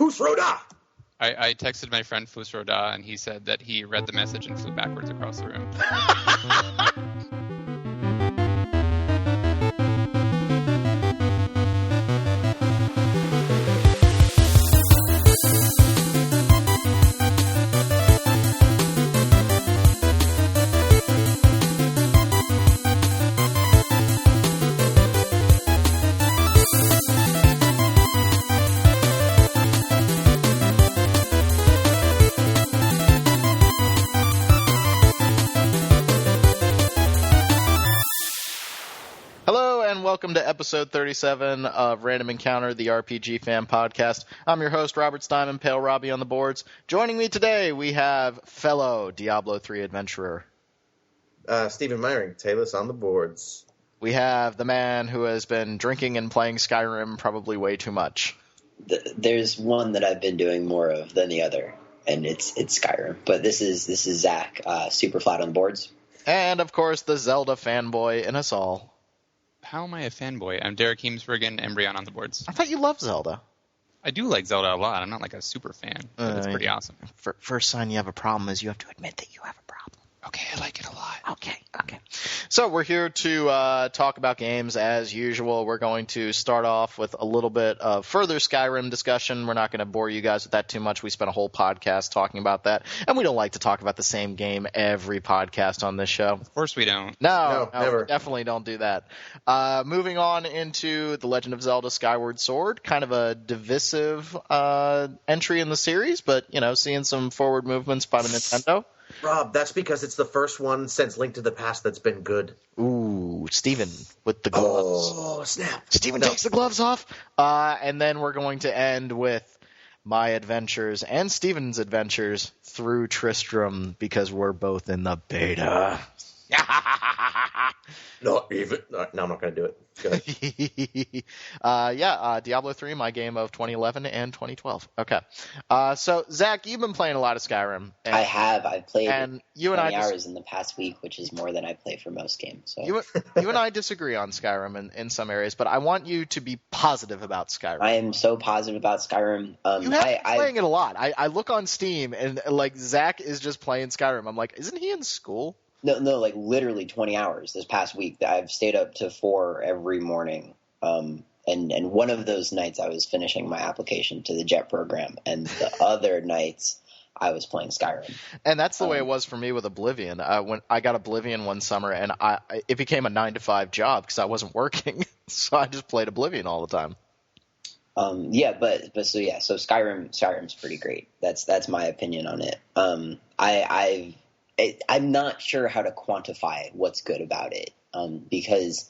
Fusroda! I texted my friend Fusroda, and he said that he read the message and flew backwards across the room. Welcome to episode 37 of Random Encounter, the RPG fan podcast. I'm your host, Robert Steinman, Pale Robbie on the boards. Joining me today, we have fellow Diablo 3 adventurer Stephen Meyering, Talus on the boards. We have the man who has been drinking and playing Skyrim probably way too much. There's one that I've been doing more of than the other, and it's Skyrim. But this is Zach, super flat on the boards. And, of course, the Zelda fanboy in us all. How am I a fanboy? I'm Derek Heemsbergen, Embryon on the boards. I thought you loved Zelda. I do like Zelda a lot. I'm not like a super fan, but it's pretty awesome. First sign you have a problem is you have to admit that you have a problem. Okay, I like it a lot. Okay. So we're here to talk about games as usual. We're going to start off with a little bit of further Skyrim discussion. We're not going to bore you guys with that too much. We spent a whole podcast talking about that, and we don't like to talk about the same game every podcast on this show. Of course we don't. No, never. We definitely don't do that. Moving on into The Legend of Zelda Skyward Sword, kind of a divisive entry in the series, but, seeing some forward movements by Nintendo. Rob, that's because it's the first one since Link to the Past that's been good. Ooh, Steven with the gloves. Oh, snap. Steven takes the gloves off. And then we're going to end with my adventures and Steven's adventures through Tristram because we're both in the beta. Not even. No, I'm not going to do it. Go ahead. Diablo 3, my game of 2011 and 2012. Okay. So, Zach, you've been playing a lot of Skyrim. I have. I've played and you 20 and I hours in the past week, which is more than I play for most games. So. You and I disagree on Skyrim in some areas, but I want you to be positive about Skyrim. I am so positive about Skyrim. You have been playing it a lot. I look on Steam, and Zach is just playing Skyrim. I'm like, isn't he in school? No, like literally 20 hours this past week. I've stayed up to 4 every morning. And one of those nights I was finishing my application to the JET program, and the other nights I was playing Skyrim. And that's the way it was for me with Oblivion. When I got Oblivion one summer, and it became a 9-to-5 job because I wasn't working, so I just played Oblivion all the time. So Skyrim's pretty great. That's my opinion on it. I'm not sure how to quantify what's good about it, because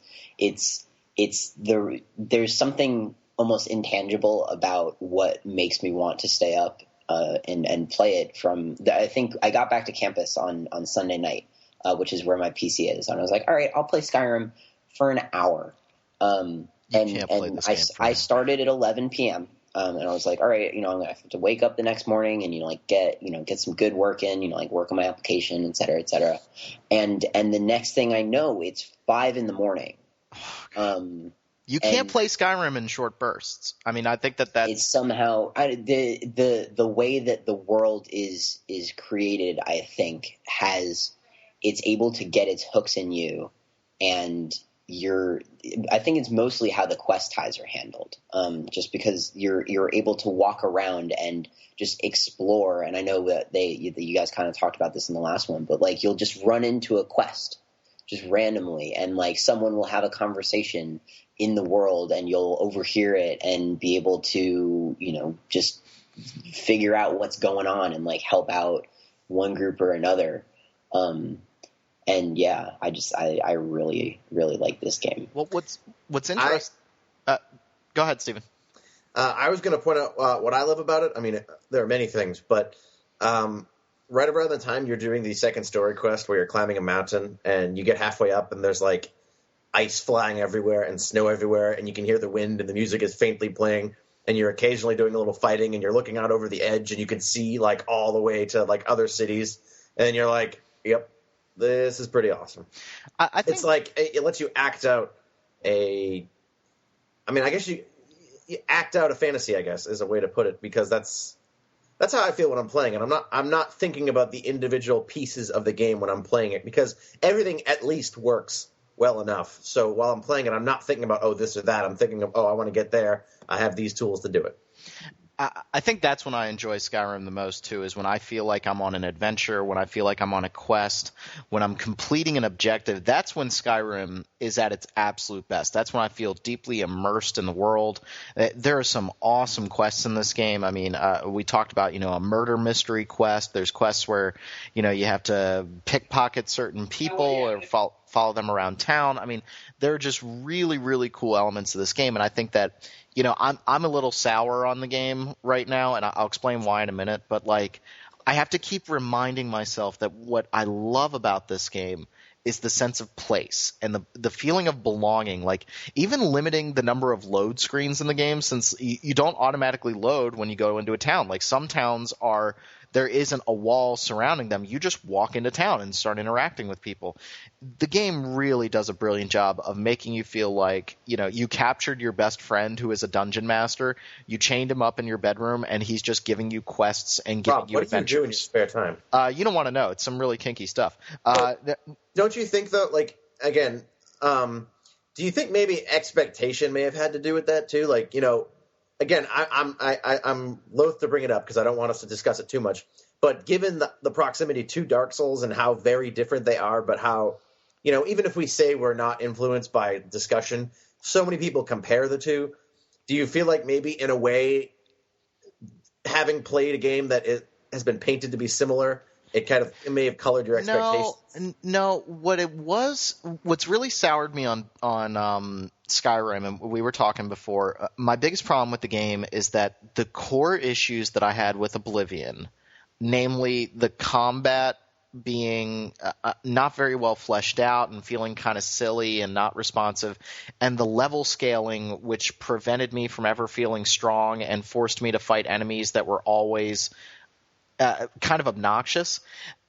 there's something almost intangible about what makes me want to stay up and play it. I think I got back to campus on Sunday night, which is where my PC is, and I was like, all right, I'll play Skyrim for an hour. I started at 11 p.m. And I was like, all right, I'm gonna have to wake up the next morning and get some good work in, work on my application, et cetera, et cetera. And the next thing I know, it's 5 a.m. You can't play Skyrim in short bursts. I mean, I think that's it's somehow the way that the world is created. I think it's able to get its hooks in you, and I think it's mostly how the quest ties are handled, just because you're able to walk around and just explore. And I know that you guys kind of talked about this in the last one, but you'll just run into a quest just randomly, and someone will have a conversation in the world, and you'll overhear it and be able to just figure out what's going on and help out one group or another. And yeah, I really, really like this game. Well, what's interesting? Go ahead, Steven. I was going to point out what I love about it. I mean, there are many things, but right around the time you're doing the second story quest where you're climbing a mountain and you get halfway up and there's ice flying everywhere and snow everywhere, and you can hear the wind and the music is faintly playing, and you're occasionally doing a little fighting and you're looking out over the edge and you can see all the way to other cities, and you're like, yep. This is pretty awesome. I think it's it lets you act out I guess you act out a fantasy, I guess, is a way to put it, because that's how I feel when I'm playing it. I'm not thinking about the individual pieces of the game when I'm playing it, because everything at least works well enough. So while I'm playing it, I'm not thinking about, oh, this or that. I'm thinking of, oh, I want to get there. I have these tools to do it. I think that's when I enjoy Skyrim the most, too, is when I feel like I'm on an adventure, when I feel like I'm on a quest, when I'm completing an objective. That's when Skyrim is at its absolute best. That's when I feel deeply immersed in the world. There are some awesome quests in this game. I mean, we talked about, a murder mystery quest. There's quests where, you have to pickpocket certain people or follow them around town. I mean, there are just really, really cool elements of this game, and I think that I'm a little sour on the game right now, and I'll explain why in a minute. But I have to keep reminding myself that what I love about this game is the sense of place and the feeling of belonging. Like, even limiting the number of load screens in the game, since you don't automatically load when you go into a town. Like, some towns there isn't a wall surrounding them. You just walk into town and start interacting with people. The game really does a brilliant job of making you feel like, you captured your best friend who is a dungeon master. You chained him up in your bedroom, and he's just giving you quests and giving you adventures. What do you do in your spare time? You don't want to know. It's some really kinky stuff. Don't you think, though, again, do you think maybe expectation may have had to do with that, too? Again, I'm loath to bring it up because I don't want us to discuss it too much. But given the proximity to Dark Souls and how very different they are, but how, even if we say we're not influenced by discussion, so many people compare the two. Do you feel like maybe in a way, having played a game that has been painted to be similar, it may have colored your expectations? No. What's really soured me on Skyrim, and we were talking before, my biggest problem with the game is that the core issues that I had with Oblivion, namely the combat being not very well fleshed out and feeling kind of silly and not responsive, and the level scaling, which prevented me from ever feeling strong and forced me to fight enemies that were always kind of obnoxious.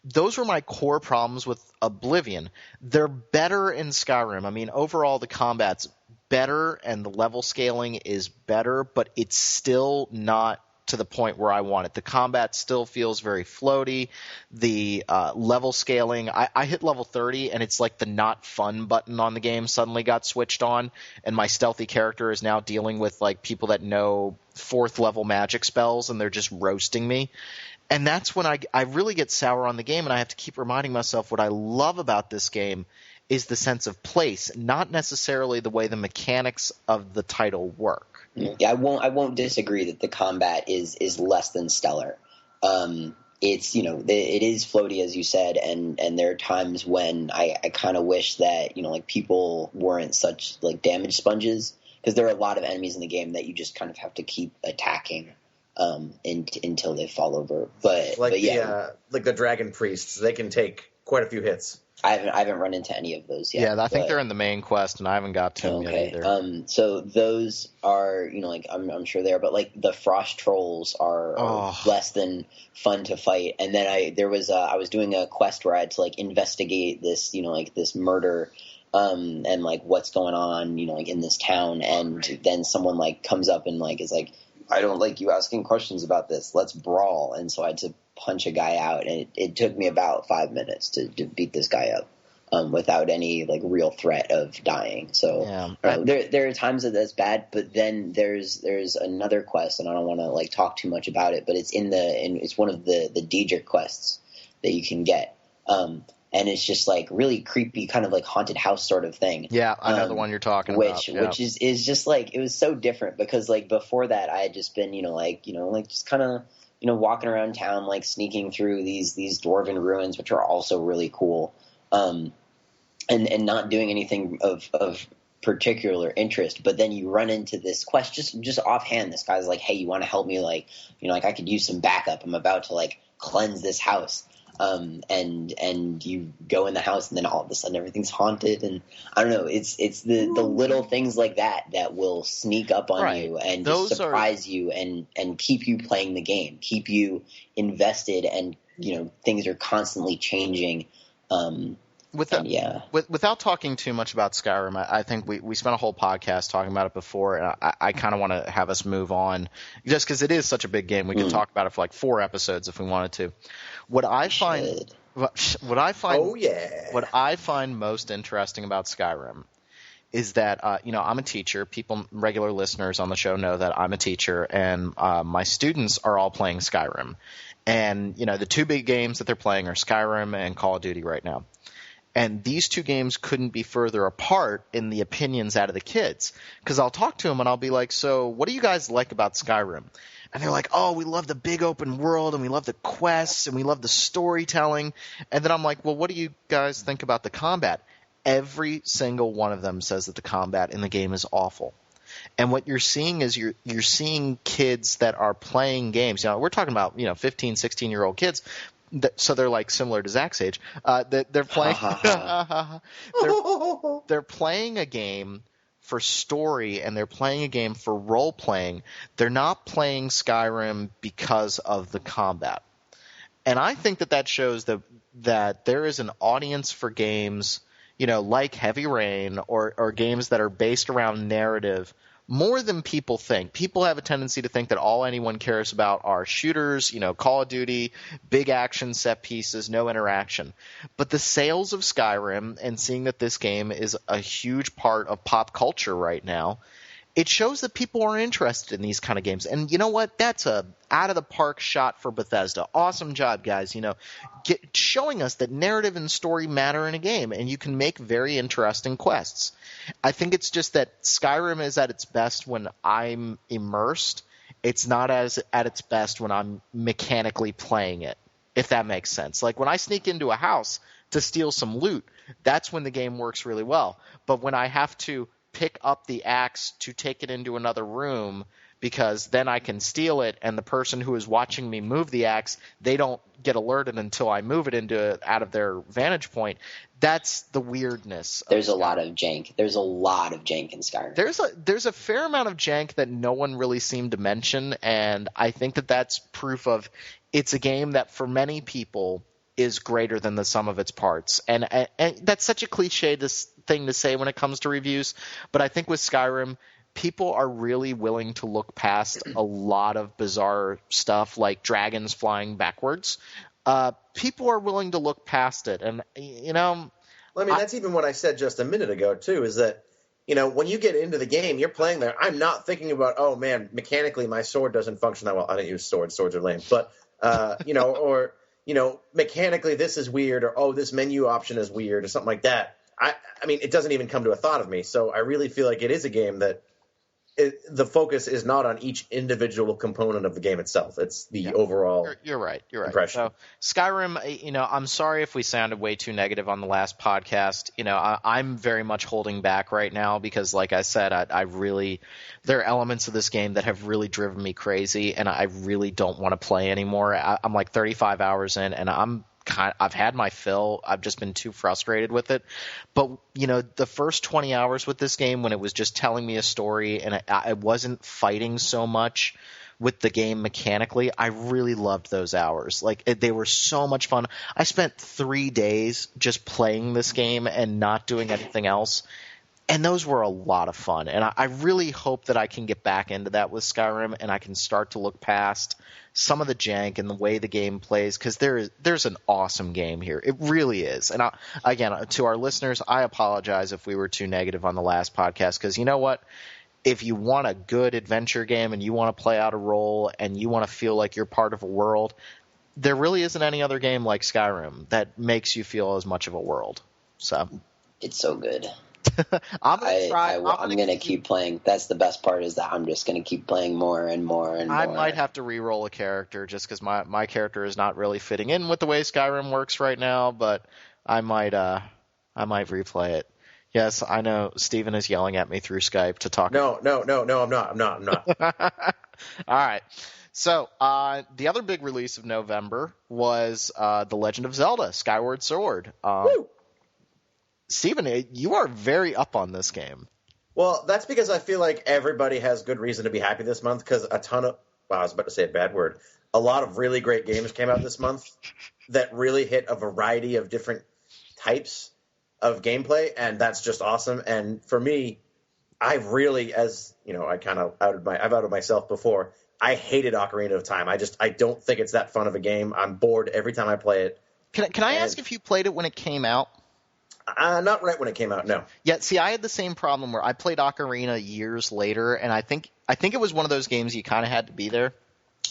Those were my core problems with Oblivion. They're better in Skyrim. I mean, overall, the combat's better and the level scaling is better, but it's still not to the point where I want it. The combat still feels very floaty. The level scaling, I hit level 30, and it's like the not fun button on the game suddenly got switched on, and my stealthy character is now dealing with people that know 4th level magic spells, and they're just roasting me. And that's when I really get sour on the game, and I have to keep reminding myself what I love about this game is the sense of place, not necessarily the way the mechanics of the title work. Yeah, I won't disagree that the combat is less than stellar. It's it is floaty, as you said, and there are times when I kind of wish that people weren't such damage sponges, because there are a lot of enemies in the game that you just kind of have to keep attacking until they fall over. But yeah, the dragon priests, they can take quite a few hits. I haven't run into any of those yet. Yeah, I think they're in the main quest, and I haven't got to them yet either. So those are, I'm sure they are, but the frost trolls are less than fun to fight. And then I was doing a quest where I had to investigate this, this murder, and what's going on, in this town. And then someone comes up and is like, I don't like you asking questions about this. Let's brawl. And so I had to punch a guy out, and it took me about 5 minutes to beat this guy up without any real threat of dying. So yeah. There are times that that's bad, but then there's another quest, and I don't want to talk too much about it, but it's it's one of the Daedric quests that you can get. And it's just really creepy, kind of haunted house sort of thing. Yeah, I know the one you're talking about. Which is just it was so different, because before that I had just been just kind of walking around town, sneaking through these dwarven ruins, which are also really cool, and not doing anything of particular interest. But then you run into this quest just offhand. This guy's like, hey, you want to help me? I could use some backup. I'm about to cleanse this house. And you go in the house, and then all of a sudden everything's haunted, and I don't know. It's the little things like that will sneak up on you and just surprise you and keep you playing the game, keep you invested, and things are constantly changing. Without talking too much about Skyrim, I think we spent a whole podcast talking about it before, and I kind of want to have us move on, just because it is such a big game. We could talk about it for like 4 episodes if we wanted to. What I find most interesting about Skyrim is that I'm a teacher. Regular listeners on the show know that I'm a teacher, and my students are all playing Skyrim. And the 2 big games that they're playing are Skyrim and Call of Duty right now. And these 2 games couldn't be further apart in the opinions out of the kids. Because I'll talk to them and I'll be like, so what do you guys like about Skyrim? And they're like, oh, we love the big open world, and we love the quests, and we love the storytelling. And then I'm like, well, what do you guys think about the combat? Every single one of them says that the combat in the game is awful. And what you're seeing is you're seeing kids that are playing games. We're talking about 15, 16-year-old kids. So they're like similar to Zach's age. They're playing. they're playing a game for story, and they're playing a game for role playing. They're not playing Skyrim because of the combat. And I think that shows that there is an audience for games, like Heavy Rain or games that are based around narrative. More than people think. People have a tendency to think that all anyone cares about are shooters, Call of Duty, big action set pieces, no interaction. But the sales of Skyrim, and seeing that this game is a huge part of pop culture right now, it shows that people are interested in these kind of games. And you know what? That's a out-of-the-park shot for Bethesda. Awesome job, guys. Showing us that narrative and story matter in a game, and you can make very interesting quests. I think it's just that Skyrim is at its best when I'm immersed. It's not at its best when I'm mechanically playing it, if that makes sense. Like when I sneak into a house to steal some loot, that's when the game works really well. But when I have to pick up the axe to take it into another room because then I can steal it, and the person who is watching me move the axe, they don't get alerted until I move it out of their vantage point. That's the weirdness. There's a lot of jank. There's a lot of jank in Skyrim. There's a fair amount of jank that no one really seemed to mention, and I think that that's proof of it's a game that for many people is greater than the sum of its parts. And that's such a cliche thing to say when it comes to reviews, but I think with Skyrim, people are really willing to look past a lot of bizarre stuff like dragons flying backwards. People are willing to look past it. And, that's even what I said just a minute ago, too, is that, when you get into the game, you're playing there. I'm not thinking about, oh, man, mechanically my sword doesn't function that well. I didn't use swords. Swords are lame. But, mechanically this is weird, or, oh, this menu option is weird, or something like that. I mean, it doesn't even come to a thought of me. So I really feel like it is a game that the focus is not on each individual component of the game itself. It's the overall. You're right. Impression. So Skyrim, I'm sorry if we sounded way too negative on the last podcast. I'm very much holding back right now because, like I said, there are elements of this game that have really driven me crazy, and I really don't want to play anymore. I'm like 35 hours in, and I've had my fill. I've just been too frustrated with it. But, the first 20 hours with this game, when it was just telling me a story and I wasn't fighting so much with the game mechanically, I really loved those hours. Like, they were so much fun. I spent 3 days just playing this game and not doing anything else. And those were a lot of fun. And I really hope that I can get back into that with Skyrim, and I can start to look past some of the jank and the way the game plays, because there's an awesome game here. It really is. And again, to our listeners, I apologize if we were too negative on the last podcast, because you know what? If you want a good adventure game and you want to play out a role and you want to feel like you're part of a world, there really isn't any other game like Skyrim that makes you feel as much of a world. So it's so good. I'm going to keep playing. That's the best part, is that I'm just going to keep playing more and more and more. I might have to re-roll a character just because my character is not really fitting in with the way Skyrim works right now, but I might replay it. Yes, I know Steven is yelling at me through Skype to talk. No, I'm not. All right. So the other big release of November was The Legend of Zelda: Skyward Sword. Woo! Steven, you are very up on this game. Well, that's because I feel like everybody has good reason to be happy this month, because I was about to say a bad word. A lot of really great games came out this month that really hit a variety of different types. of gameplay, and that's just awesome. And for me, I've really, as you know, I've outed myself before. I hated Ocarina of Time. I don't think it's that fun of a game. I'm bored every time I play it. Can I ask if you played it when it came out? Not right when it came out, no. Yeah, see, I had the same problem where I played Ocarina years later, and I think it was one of those games you kind of had to be there.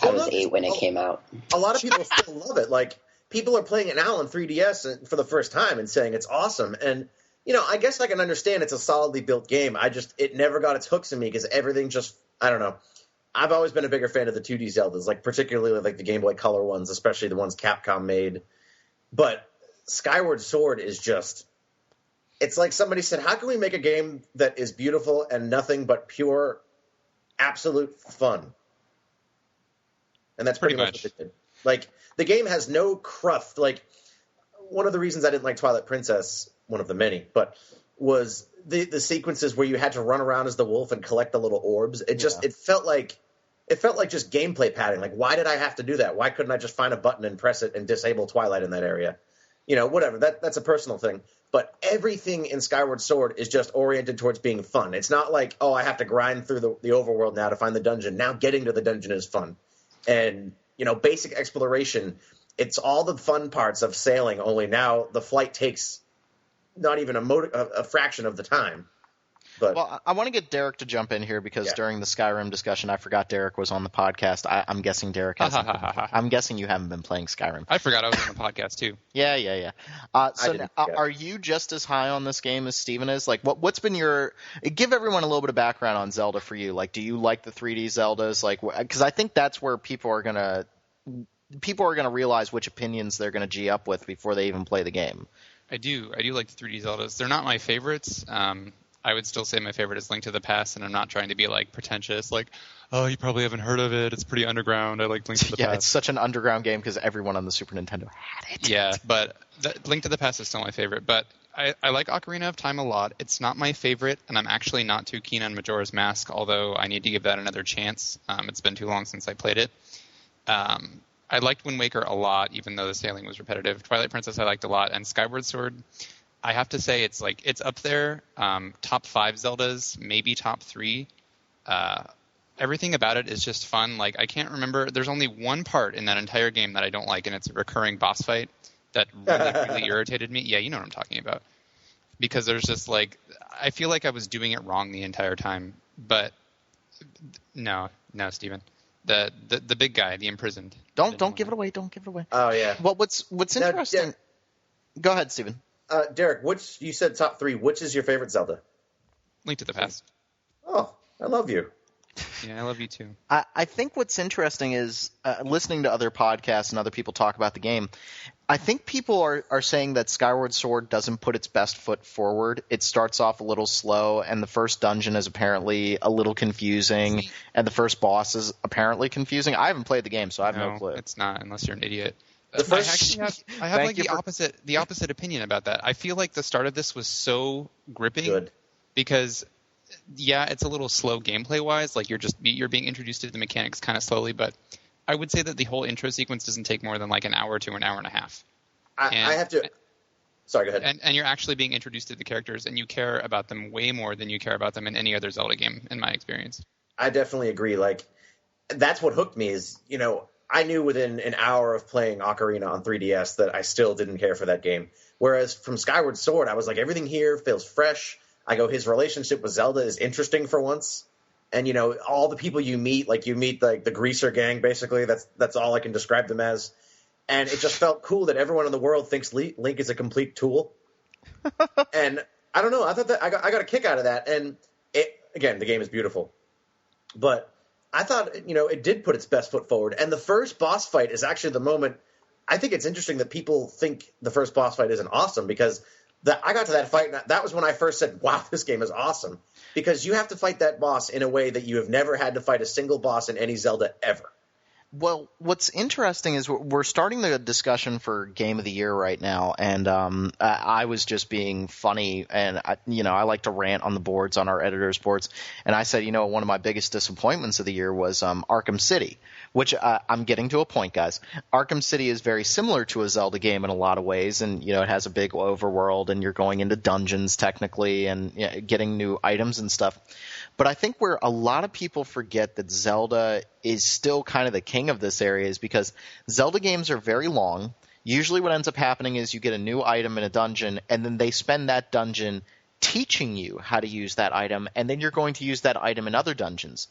I was 8 when it came out. A lot of people still love it. Like, people are playing it now on 3DS for the first time and saying it's awesome. And, I guess I can understand it's a solidly built game. It never got its hooks in me because everything just, I don't know. I've always been a bigger fan of the 2D Zeldas, like particularly like the Game Boy Color ones, especially the ones Capcom made. But Skyward Sword is just, it's like somebody said, how can we make a game that is beautiful and nothing but pure, absolute fun? And that's pretty much what it did. Like, the game has no cruft. Like, one of the reasons I didn't like Twilight Princess, one of the many, but was the sequences where you had to run around as the wolf and collect the little orbs. It felt like just gameplay padding. Like, why did I have to do that? Why couldn't I just find a button and press it and disable Twilight in that area? Whatever. That's a personal thing. But everything in Skyward Sword is just oriented towards being fun. It's not like, oh, I have to grind through the overworld now to find the dungeon. Now getting to the dungeon is fun. And, basic exploration, it's all the fun parts of sailing, only now the flight takes not even a fraction of the time. But, well, I want to get Derek to jump in here because during the Skyrim discussion, I forgot Derek was on the podcast. I'm guessing Derek hasn't. I'm guessing you haven't been playing Skyrim. I forgot I was on the podcast too. Yeah. Are you just as high on this game as Steven is? Like, what's been give everyone a little bit of background on Zelda for you. Like, do you like the 3D Zeldas? Like, because I think that's where people are gonna realize which opinions they're gonna G up with before they even play the game. I do like the 3D Zeldas. They're not my favorites. I would still say my favorite is Link to the Past, and I'm not trying to be like pretentious, like, oh, you probably haven't heard of it. It's pretty underground. I like Link to the Past. Yeah, it's such an underground game because everyone on the Super Nintendo had it. Yeah, but Link to the Past is still my favorite. But I like Ocarina of Time a lot. It's not my favorite, and I'm actually not too keen on Majora's Mask, although I need to give that another chance. It's been too long since I played it. I liked Wind Waker a lot, even though the sailing was repetitive. Twilight Princess I liked a lot, and Skyward Sword, I have to say it's up there. Top 5 Zeldas, maybe top 3. Everything about it is just fun. Like, I can't remember. There's only one part in that entire game that I don't like, and it's a recurring boss fight that really irritated me. Yeah, you know what I'm talking about. Because there's just I feel like I was doing it wrong the entire time. But no, Steven. The big guy, the imprisoned. Don't give it away. Don't give it away. Oh yeah. Well, what's interesting? Go ahead, Steven. Derek, you said top 3. Which is your favorite Zelda? Link to the Past. Oh, I love you. Yeah, I love you too. I think what's interesting is listening to other podcasts and other people talk about the game. I think people are saying that Skyward Sword doesn't put its best foot forward. It starts off a little slow, and the first dungeon is apparently a little confusing, and the first boss is apparently confusing. I haven't played the game, so I have no clue. It's not, unless you're an idiot. I have the opposite opinion about that. I feel like the start of this was so gripping because, yeah, it's a little slow gameplay-wise. Like, you're being introduced to the mechanics kind of slowly, but I would say that the whole intro sequence doesn't take more than an hour to an hour and a half. Sorry, go ahead. And you're actually being introduced to the characters, and you care about them way more than you care about them in any other Zelda game, in my experience. I definitely agree. That's what hooked me is, I knew within an hour of playing Ocarina on 3DS that I still didn't care for that game. Whereas from Skyward Sword, I was like, everything here feels fresh. His relationship with Zelda is interesting for once. And, all the people you meet the Greaser gang, basically. That's all I can describe them as. And it just felt cool that everyone in the world thinks Link is a complete tool. And I don't know. I thought that I got a kick out of that. And again, the game is beautiful. But I thought, it did put its best foot forward. And the first boss fight is actually the moment. I think it's interesting that people think the first boss fight isn't awesome because I got to that fight, and that was when I first said, wow, this game is awesome. Because you have to fight that boss in a way that you have never had to fight a single boss in any Zelda ever. Well, what's interesting is we're starting the discussion for Game of the Year right now, and I was just being funny, and I like to rant on the boards, on our editors' boards, and I said, one of my biggest disappointments of the year was Arkham City, which I'm getting to a point, guys. Arkham City is very similar to a Zelda game in a lot of ways, and it has a big overworld, and you're going into dungeons technically, and getting new items and stuff. But I think where a lot of people forget that Zelda is still kind of the king of this area is because Zelda games are very long. Usually what ends up happening is you get a new item in a dungeon, and then they spend that dungeon teaching you how to use that item, and then you're going to use that item in other dungeons.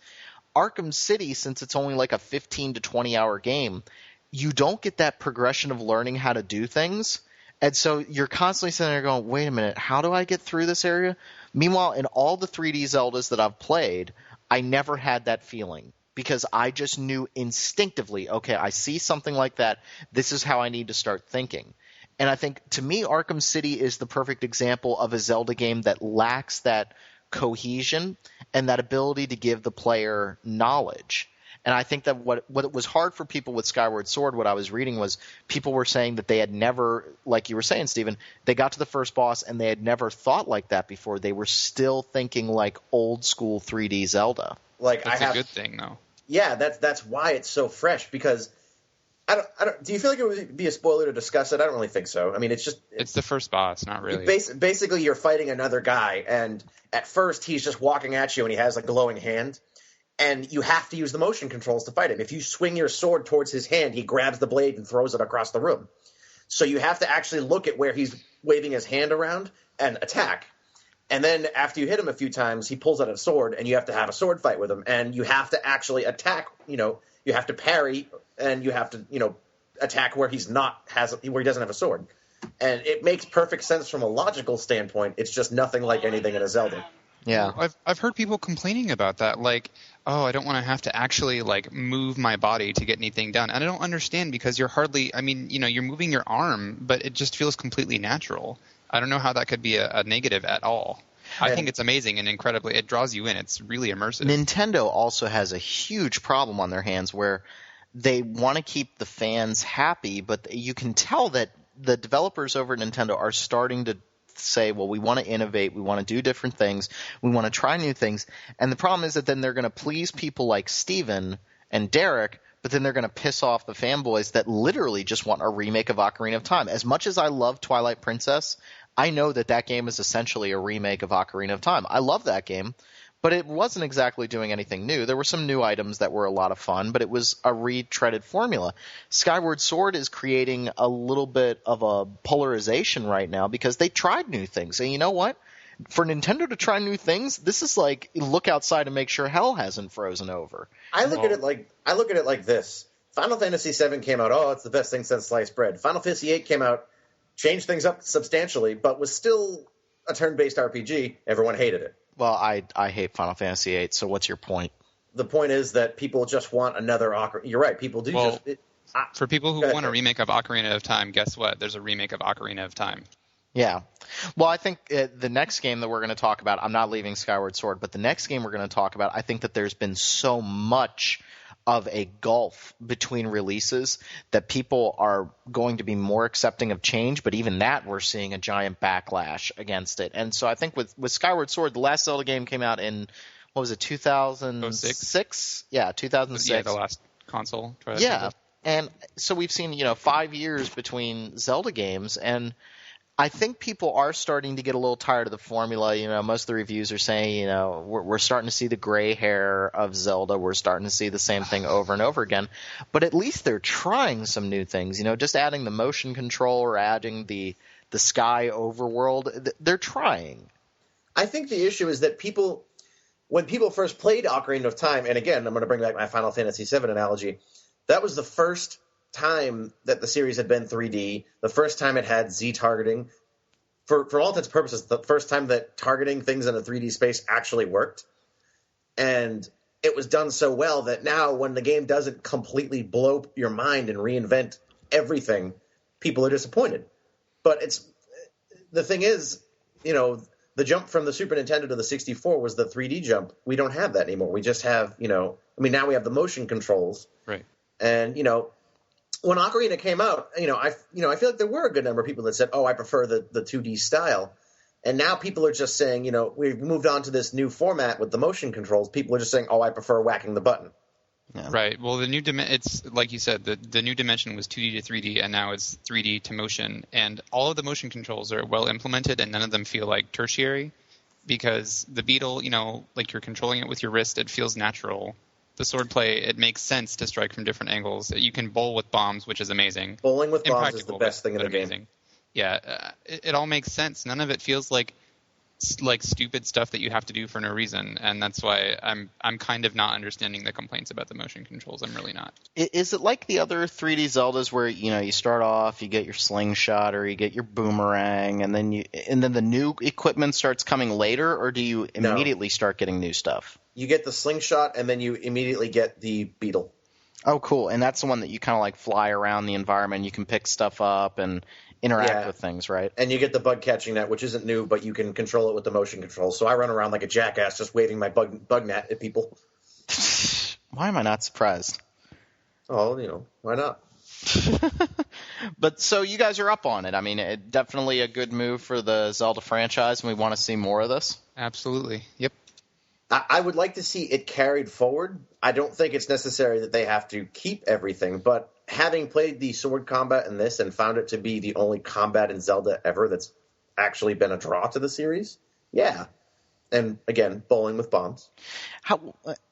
Arkham City, since it's only like a 15 to 20-hour game, you don't get that progression of learning how to do things. And so you're constantly sitting there going, wait a minute, how do I get through this area? Meanwhile, in all the 3D Zeldas that I've played, I never had that feeling because I just knew instinctively, okay, I see something like that. This is how I need to start thinking. And I think, to me, Arkham City is the perfect example of a Zelda game that lacks that cohesion and that ability to give the player knowledge. And I think that what was hard for people with Skyward Sword, what I was reading was people were saying that they had never, like you were saying, Stephen, they got to the first boss and they had never thought like that before. They were still thinking like old school 3D Zelda. Like That's a good thing, though. Yeah, that's why it's so fresh because I don't. Do you feel like it would be a spoiler to discuss it? I don't really think so. I mean, it's the first boss, not really. Basically, you're fighting another guy, and at first he's just walking at you, and he has a glowing hand. And you have to use the motion controls to fight him. If you swing your sword towards his hand, he grabs the blade and throws it across the room. So you have to actually look at where he's waving his hand around and attack. And then after you hit him a few times, he pulls out a sword, and you have to have a sword fight with him. And you have to actually attack. You have to parry, and you have to attack where he doesn't have a sword. And it makes perfect sense from a logical standpoint. It's just nothing like anything in a Zelda. Yeah, I've heard people complaining about that, like, oh, I don't want to have to actually move my body to get anything done, and I don't understand because you're moving your arm, but it just feels completely natural. I don't know how that could be a negative at all. I think it's amazing and incredibly, it draws you in. It's really immersive. Nintendo also has a huge problem on their hands where they want to keep the fans happy, but you can tell that the developers over at Nintendo are starting to say, well, we want to innovate, we want to do different things, we want to try new things. And the problem is that then they're going to please people like Steven and Derek, but then they're going to piss off the fanboys that literally just want a remake of Ocarina of Time. As much as I love Twilight Princess, I know that game is essentially a remake of Ocarina of Time. I love that game, but it wasn't exactly doing anything new. There were some new items that were a lot of fun, but it was a retreaded formula. Skyward Sword is creating a little bit of a polarization right now because they tried new things. And you know what? For Nintendo to try new things, this is like look outside and make sure hell hasn't frozen over. I look at it like this. Final Fantasy VII came out, it's the best thing since sliced bread. Final Fantasy VIII came out, changed things up substantially, but was still a turn-based RPG. Everyone hated it. Well, I hate Final Fantasy VIII, so what's your point? The point is that people just want another Ocarina. You're right, people do for people who want a remake of Ocarina of Time, guess what? There's a remake of Ocarina of Time. Yeah. Well, I think the next game that we're going to talk about, I'm not leaving Skyward Sword, but the next game we're going to talk about, I think that there's been so much of a gulf between releases that people are going to be more accepting of change, but even that we're seeing a giant backlash against it. And so I think with Skyward Sword, the last Zelda game came out in, what was it, 2006? Yeah, 2006. Yeah, the last console. Yeah, and so we've seen 5 years between Zelda games, and I think people are starting to get a little tired of the formula. Most of the reviews are saying, we're starting to see the gray hair of Zelda. We're starting to see the same thing over and over again. But at least they're trying some new things. Just adding the motion control or adding the sky overworld. They're trying. I think the issue is that when people first played Ocarina of Time, and again, I'm going to bring back my Final Fantasy VII analogy, that was the first time that the series had been 3D, the first time it had Z targeting. For all intents and purposes, the first time that targeting things in a 3D space actually worked. And it was done so well that now when the game doesn't completely blow your mind and reinvent everything, people are disappointed. But the thing is, the jump from the Super Nintendo to the 64 was the 3D jump. We don't have that anymore. We just have, now we have the motion controls. Right. And when Ocarina came out, I feel like there were a good number of people that said, "Oh, I prefer the 2D style." And now people are just saying, we've moved on to this new format with the motion controls. People are just saying, "Oh, I prefer whacking the button." Yeah. Right. Well, it's like you said, the new dimension was 2D to 3D, and now it's 3D to motion. And all of the motion controls are well implemented, and none of them feel like tertiary, because the beetle, like you're controlling it with your wrist, it feels natural. The swordplay, it makes sense to strike from different angles. You can bowl with bombs, which is amazing. Bowling with bombs is the best thing in the game. Amazing. Yeah, it all makes sense. None of it feels like stupid stuff that you have to do for no reason, and that's why I'm kind of not understanding the complaints about the motion controls. I'm really not. Is it like the other 3D Zeldas where you start off, you get your slingshot or you get your boomerang, and then the new equipment starts coming later, or do you immediately start getting new stuff? You get the slingshot, and then you immediately get the beetle. Oh, cool! And that's the one that you kind of like fly around the environment. You can pick stuff up and interact with things, right? And you get the bug catching net, which isn't new, but you can control it with the motion controls. So I run around like a jackass just waving my bug net at people. Why am I not surprised? Oh, why not? But so you guys are up on it. I mean, definitely a good move for the Zelda franchise, and we want to see more of this. Absolutely. Yep. I would like to see it carried forward. I don't think it's necessary that they have to keep everything, but having played the sword combat in this and found it to be the only combat in Zelda ever that's actually been a draw to the series, yeah. And again, bowling with bombs.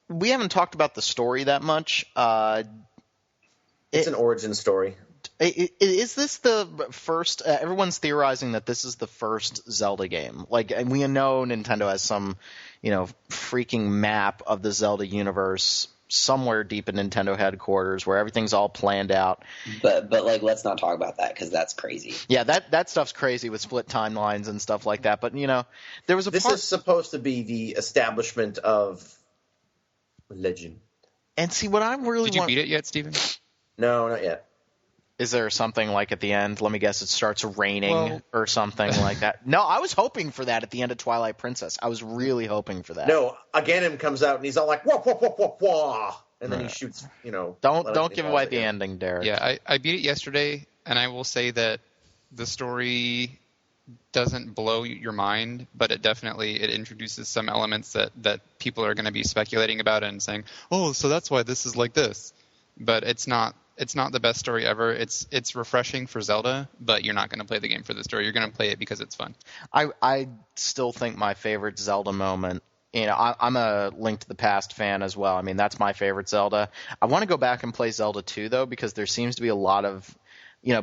We haven't talked about the story that much. It's an origin story. Is this the first? Everyone's theorizing that this is the first Zelda game. And we know Nintendo has some, freaking map of the Zelda universe somewhere deep in Nintendo headquarters where everything's all planned out. But let's not talk about that because that's crazy. Yeah, that stuff's crazy with split timelines and stuff like that. But there was This is supposed to be the establishment of legend. And see what I'm really. Did you beat it yet, Steven? No, not yet. Is there something like at the end? Let me guess, it starts raining or something like that. No, I was hoping for that at the end of Twilight Princess. I was really hoping for that. No, Ganon comes out and he's all like, wah, wah, wah, wah, wah, and then he shoots, Don't give away the ending, Derek. Yeah, I beat it yesterday, and I will say that the story doesn't blow your mind, but it introduces some elements that people are going to be speculating about and saying, oh, so that's why this is like this. But it's not the best story ever. It's refreshing for Zelda, but you're not going to play the game for the story. You're going to play it because it's fun. I still think my favorite Zelda moment, I'm a Link to the Past fan as well. I mean, that's my favorite Zelda. I want to go back and play Zelda 2, though, because there seems to be a lot of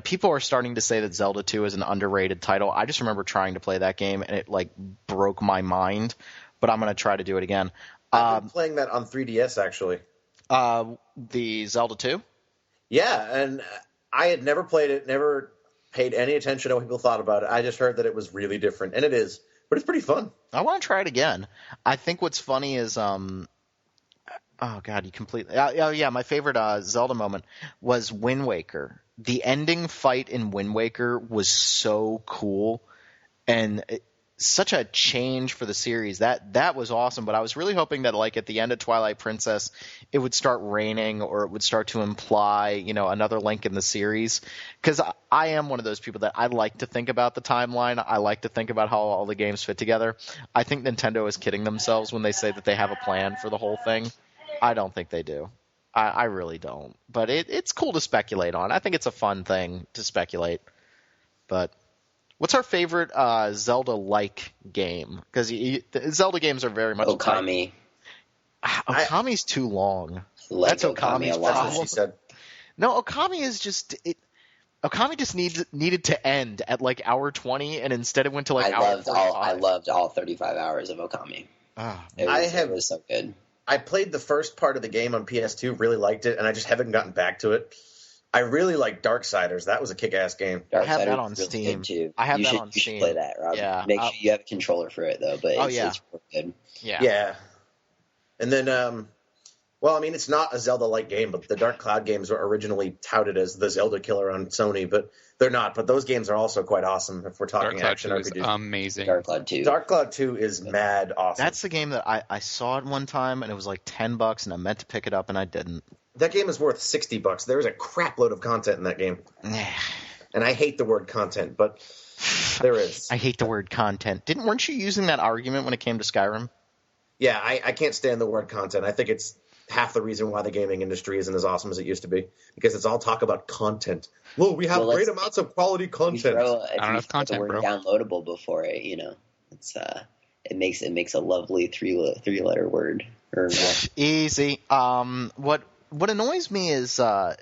people are starting to say that Zelda 2 is an underrated title. I just remember trying to play that game, and it broke my mind, but I'm going to try to do it again. I've been playing that on 3DS, actually. The Zelda 2? Yeah, and I had never played it, never paid any attention to what people thought about it. I just heard that it was really different, and it is, but it's pretty fun. I want to try it again. I think what's funny is, oh God, you completely. Oh yeah, my favorite Zelda moment was Wind Waker. The ending fight in Wind Waker was so cool, and such a change for the series. That was awesome, but I was really hoping that at the end of Twilight Princess it would start raining, or it would start to imply another link in the series, because I am one of those people that I like to think about the timeline. I like to think about how all the games fit together. I think Nintendo is kidding themselves when they say that they have a plan for the whole thing. I don't think they do. I really don't, but it's cool to speculate on. I think it's a fun thing to speculate. But what's our favorite Zelda-like game? Because Zelda games are very much Okami. Okami's too long. That's Okami's a lot. problem. She said. No, Okami is just Okami just needed to end at hour 20, and instead it went to hour 45. I loved all 35 hours of Okami. It was so good. I played the first part of the game on PS2, really liked it, and I just haven't gotten back to it. I really like Darksiders. That was a kick-ass game. I have that on Steam. Too. I have that on Steam. You should play that, Rob. Yeah. Make sure you have a controller for it, though. But it's real good. Yeah. Yeah. And then Well, I mean, it's not a Zelda-like game, but the Dark Cloud games were originally touted as the Zelda killer on Sony, but they're not. But those games are also quite awesome if we're talking Dark action Cloud 2 is RPGs. amazing. Dark Cloud 2. Dark Cloud 2 is mad awesome. That's the game that I saw it one time, and it was like $10, and I meant to pick it up, and I didn't. That game is worth $60. There's a crap load of content in that game. And I hate the word content, but there is. I hate the word content. Weren't you using that argument when it came to Skyrim? Yeah, I can't stand the word content. I think it's half the reason why the gaming industry isn't as awesome as it used to be, because it's all talk about content. Well, we have great amounts of quality content. I don't have content, the word bro. downloadable before it, it's it makes a lovely three-letter word. Or Easy. What annoys me is to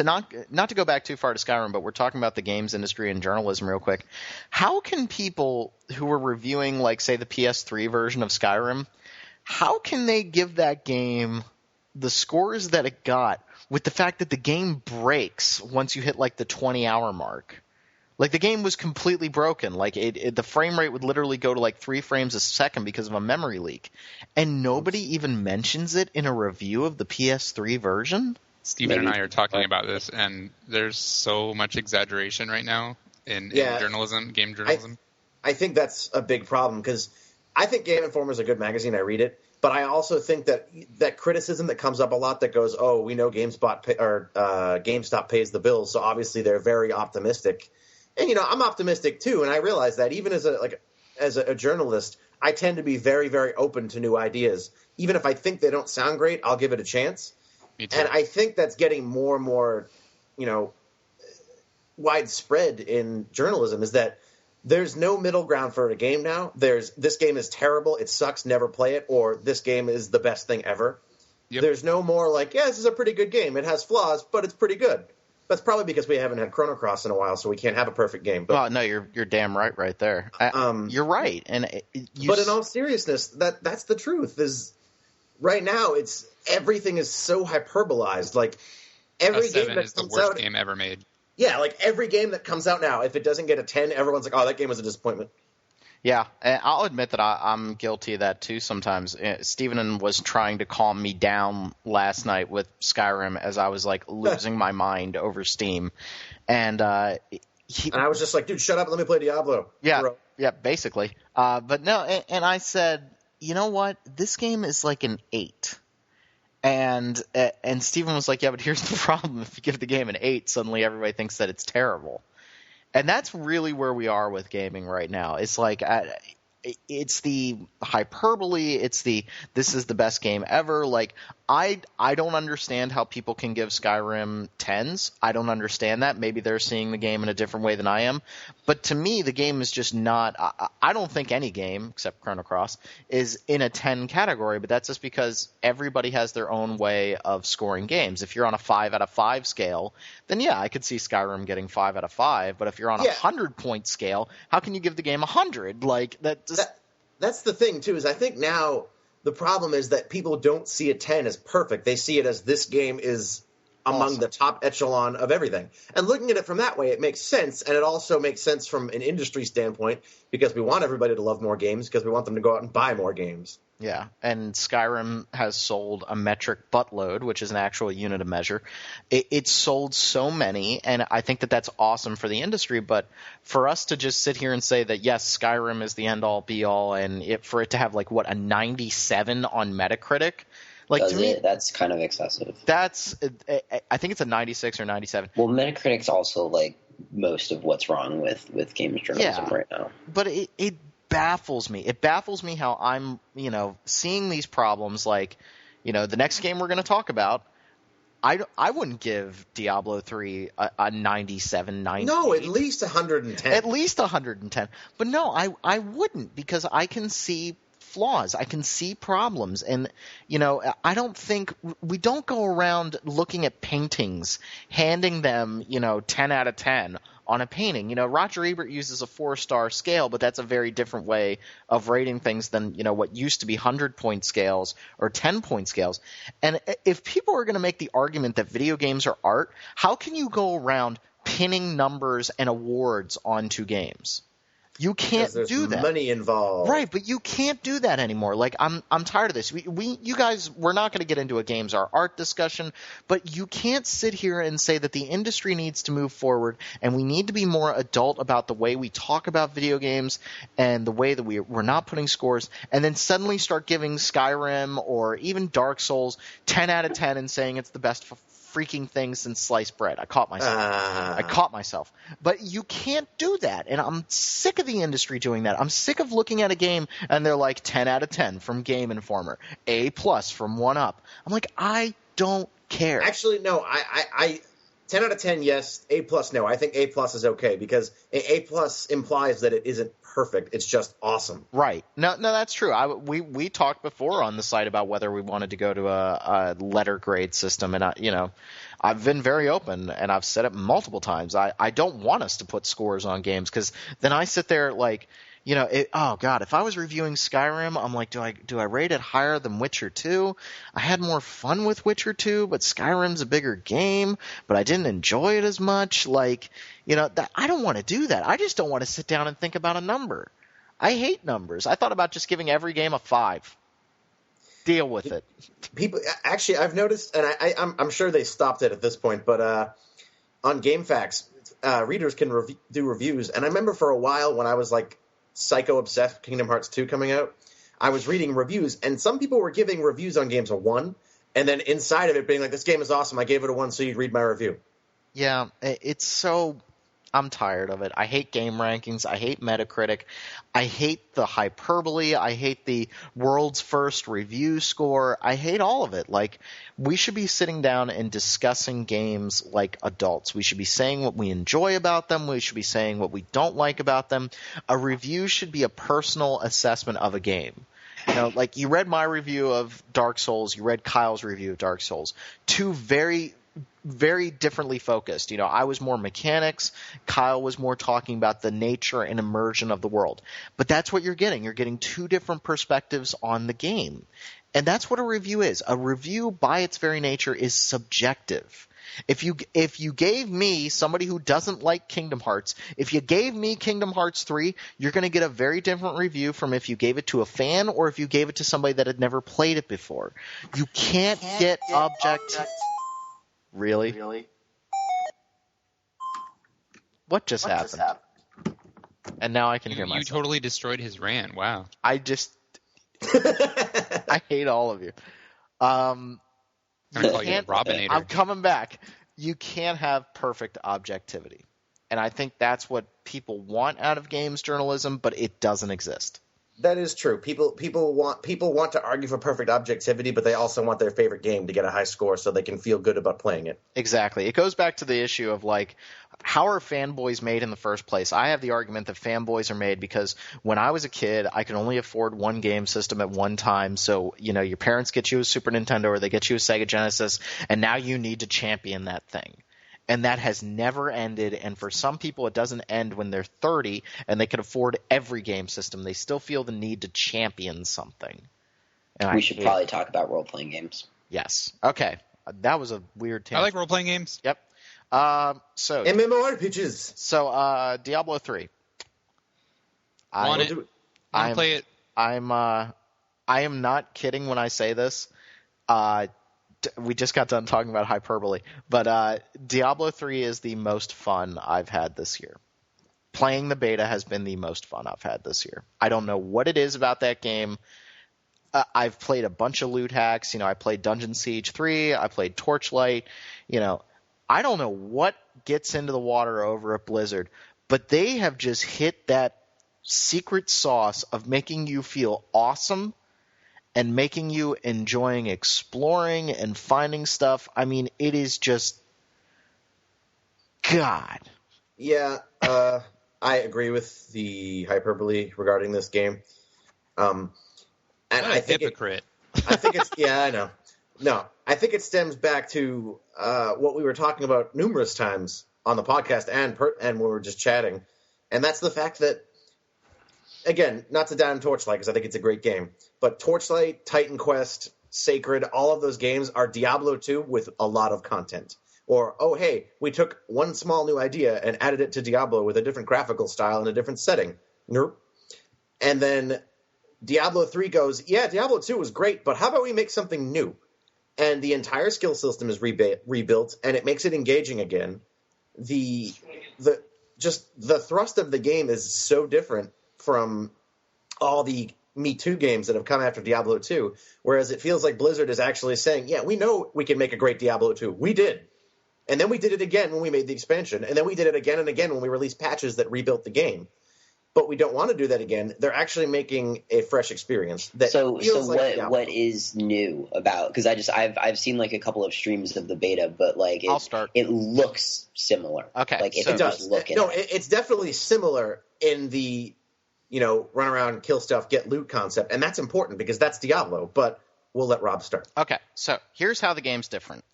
not to go back too far to Skyrim, but we're talking about the games industry and journalism real quick. How can people who are reviewing, like, say, the PS3 version of Skyrim, how can they give that game the scores that it got with the fact that the game breaks once you hit like the 20-hour mark? Like, the game was completely broken. Like, the frame rate would literally go to like 3 frames a second because of a memory leak. And nobody even mentions it in a review of the PS3 version? Steven and I are talking about this, and there's so much exaggeration right now in journalism, game journalism. I think that's a big problem, because I think Game Informer is a good magazine. I read it. But I also think that criticism that comes up a lot that goes, oh, we know GameStop pays the bills, so obviously they're very optimistic. And, I'm optimistic too, and I realize that even as a journalist, I tend to be very, very open to new ideas. Even if I think they don't sound great, I'll give it a chance. Me too. And I think that's getting more and more, widespread in journalism, is that there's no middle ground for a game now. There's this game is terrible, it sucks, never play it, or this game is the best thing ever. Yep. There's no more like, this is a pretty good game. It has flaws, but it's pretty good. That's probably because we haven't had Chrono Cross in a while, so we can't have a perfect game. But, well, no, you're damn right there. You're right. And but in all seriousness, that's the truth. Is right now everything is so hyperbolized. Like every game that is the comes worst out, game ever made. Yeah, like every game that comes out now, if it doesn't get a 10, everyone's like, oh, that game was a disappointment. Yeah, and I'll admit that I'm guilty of that too sometimes. Steven was trying to calm me down last night with Skyrim as I was like losing my mind over Steam. And I was just like, dude, shut up and let me play Diablo. Yeah, bro. yeah, basically. But no, and I said, you know what? This game is like an 8. And Steven was like, yeah, but here's the problem. If you give the game an 8, suddenly everybody thinks that it's terrible. And that's really where we are with gaming right now. It's like it's the hyperbole. It's this is the best game ever. Like I don't understand how people can give Skyrim 10s. I don't understand that. Maybe they're seeing the game in a different way than I am. But to me, the game is just not. I don't think any game except Chrono Cross is in a 10 category. But that's just because everybody has their own way of scoring games. If you're on a 5 out of 5 scale, then yeah, I could see Skyrim getting 5 out of 5. But if you're on a 100-point scale, how can you give the game 100? Like that. That's the thing too. Is I think now the problem is that people don't see a 10 as perfect. They see it as this game is among the top echelon of everything. And looking at it from that way, it makes sense. And it also makes sense from an industry standpoint, because we want everybody to love more games, because we want them to go out and buy more games. Yeah, and Skyrim has sold a metric buttload, which is an actual unit of measure. It's sold so many, and I think that that's awesome for the industry. But for us to just sit here and say that, yes, Skyrim is the end-all, be-all, and for it to have, like, a 97 on Metacritic, like, to me, that's kind of excessive. I think it's a 96 or 97. Well, Metacritic's also, like, most of what's wrong with games journalism right now. But it baffles me. It baffles me how I'm, seeing these problems. Like, the next game we're going to talk about, I wouldn't give Diablo 3 a 97, 98. No, at least 110. At least 110. But no, I wouldn't, because I can see flaws. I can see problems. And, I don't think – we don't go around looking at paintings, handing them, 10 out of 10 on a painting. Roger Ebert uses a 4-star scale, but that's a very different way of rating things than, what used to be 100-point scales or 10-point scales. And if people are going to make the argument that video games are art, how can you go around pinning numbers and awards onto games? You can't there's do that. money involved. Right, but you can't do that anymore. Like, I'm tired of this. You guys, we're not going to get into a games are art discussion, but you can't sit here and say that the industry needs to move forward and we need to be more adult about the way we talk about video games and the way that we're not putting scores, and then suddenly start giving Skyrim or even Dark Souls 10 out of 10 and saying it's the best freaking thing since sliced bread. I caught myself. But you can't do that, and I'm sick of the industry doing that. I'm sick of looking at a game and they're like 10 out of 10 from Game Informer, A+ from 1UP. I'm like, I don't care. Actually, no. I 10 out of 10, yes. A+, no. I think A+ is okay because A+ implies that it isn't perfect. It's just awesome. Right. No, that's true. We talked before on the site about whether we wanted to go to a letter grade system, and I've been very open, and I've said it multiple times. I don't want us to put scores on games because then I sit there like, oh God, if I was reviewing Skyrim, I'm like, do I rate it higher than Witcher 2? I had more fun with Witcher 2, but Skyrim's a bigger game, but I didn't enjoy it as much. Like, I don't want to do that. I just don't want to sit down and think about a number. I hate numbers. I thought about just giving every game a 5. Deal with it. People, actually, I've noticed, and I'm sure they stopped it at this point, but on GameFAQs, readers can do reviews. And I remember for a while when I was like psycho obsessed with Kingdom Hearts 2 coming out, I was reading reviews, and some people were giving reviews on games a 1, and then inside of it being like, this game is awesome, I gave it a 1, so you'd read my review. Yeah, it's so... I'm tired of it. I hate game rankings. I hate Metacritic. I hate the hyperbole. I hate the world's first review score. I hate all of it. Like, we should be sitting down and discussing games like adults. We should be saying what we enjoy about them. We should be saying what we don't like about them. A review should be a personal assessment of a game. Like you read my review of Dark Souls. You read Kyle's review of Dark Souls. Two very differently focused. I was more mechanics. Kyle was more talking about the nature and immersion of the world. But that's what you're getting. You're getting two different perspectives on the game. And that's what a review is. A review, by its very nature, is subjective. If you gave me, somebody who doesn't like Kingdom Hearts, if you gave me Kingdom Hearts 3, you're going to get a very different review from if you gave it to a fan or if you gave it to somebody that had never played it before. You can't get objective. Really? What just happened? And now I can hear myself. You totally destroyed his rant. Wow. I hate all of you. I'm going to call you a Robinator. I'm coming back. You can't have perfect objectivity. And I think that's what people want out of games journalism, but it doesn't exist. That is true. People want to argue for perfect objectivity, but they also want their favorite game to get a high score so they can feel good about playing it. Exactly. It goes back to the issue of like, how are fanboys made in the first place? I have the argument that fanboys are made because when I was a kid, I could only afford one game system at one time. So, your parents get you a Super Nintendo or they get you a Sega Genesis, and now you need to champion that thing. And that has never ended, and for some people it doesn't end when they're 30 and they can afford every game system. They still feel the need to champion something. And we should probably talk about role-playing games. Yes. Okay. That was a weird tangent. I like role-playing games. Yep. So MMORPGs. So Diablo 3. Want to play it. I am not kidding when I say this. We just got done talking about hyperbole, but Diablo 3 is the most fun I've had this year. Playing the beta has been the most fun I've had this year. I don't know what it is about that game. I've played a bunch of loot hacks. I played Dungeon Siege 3. I played Torchlight. I don't know what gets into the water over at Blizzard, but they have just hit that secret sauce of making you feel awesome and making you enjoying exploring and finding stuff. I mean, it is just God. Yeah, I agree with the hyperbole regarding this game. And I think hypocrite. I think it's yeah, I know. No, I think it stems back to what we were talking about numerous times on the podcast and when we were just chatting, and that's the fact that, again, not to down Torchlight because I think it's a great game, but Torchlight, Titan Quest, Sacred, all of those games are Diablo 2 with a lot of content. Or, oh, hey, we took one small new idea and added it to Diablo with a different graphical style and a different setting. Nope. And then Diablo 3 goes, yeah, Diablo 2 was great, but how about we make something new? And the entire skill system is rebuilt, and it makes it engaging again. The thrust of the game is so different from all the Me Too games that have come after Diablo 2, whereas it feels like Blizzard is actually saying, yeah, we know we can make a great Diablo 2. We did. And then we did it again when we made the expansion, and then we did it again and again when we released patches that rebuilt the game. But we don't want to do that again. They're actually making a fresh experience. That feels like what is new about? Because I've seen like a couple of streams of the beta, but like I'll start. It looks similar. Okay, like if so it does. It's definitely similar in the run around, kill stuff, get loot concept, and that's important because that's Diablo. But we'll let Rob start. Okay, so here's how the game's different.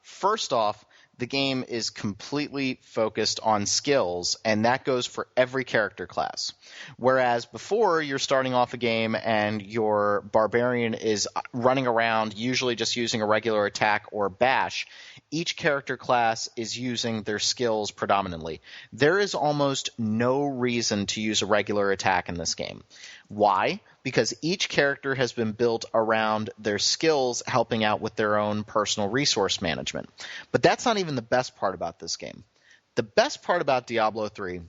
First off, the game is completely focused on skills, and that goes for every character class. Whereas before, you're starting off a game and your barbarian is running around, usually just using a regular attack or bash. Each character class is using their skills predominantly. There is almost no reason to use a regular attack in this game. Why? Because each character has been built around their skills helping out with their own personal resource management. But that's not even the best part about this game. The best part about Diablo 3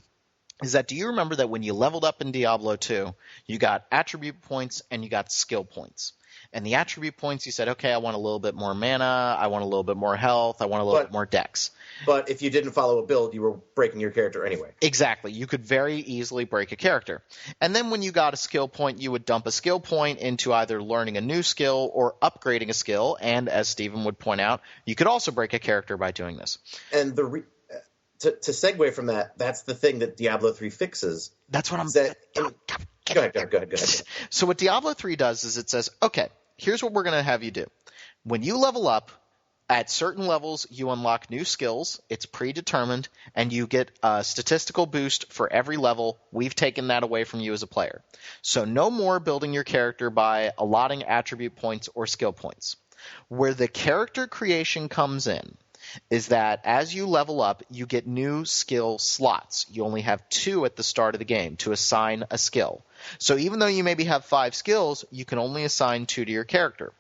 is that, do you remember that when you leveled up in Diablo 2, you got attribute points and you got skill points? And the attribute points, you said, okay, I want a little bit more mana, I want a little bit more health, I want a little bit more dex. But if you didn't follow a build, you were breaking your character anyway. Exactly. You could very easily break a character. And then when you got a skill point, you would dump a skill point into either learning a new skill or upgrading a skill. And as Stephen would point out, you could also break a character by doing this. And to segue from that, that's the thing that Diablo 3 fixes. That's what I'm saying. Go ahead. So what Diablo 3 does is it says, okay, here's what we're going to have you do. When you level up, at certain levels, you unlock new skills. It's predetermined, and you get a statistical boost for every level. We've taken that away from you as a player. So no more building your character by allotting attribute points or skill points. Where the character creation comes in is that as you level up, you get new skill slots. You only have 2 at the start of the game to assign a skill. So even though you maybe have 5 skills, you can only assign 2 to your character.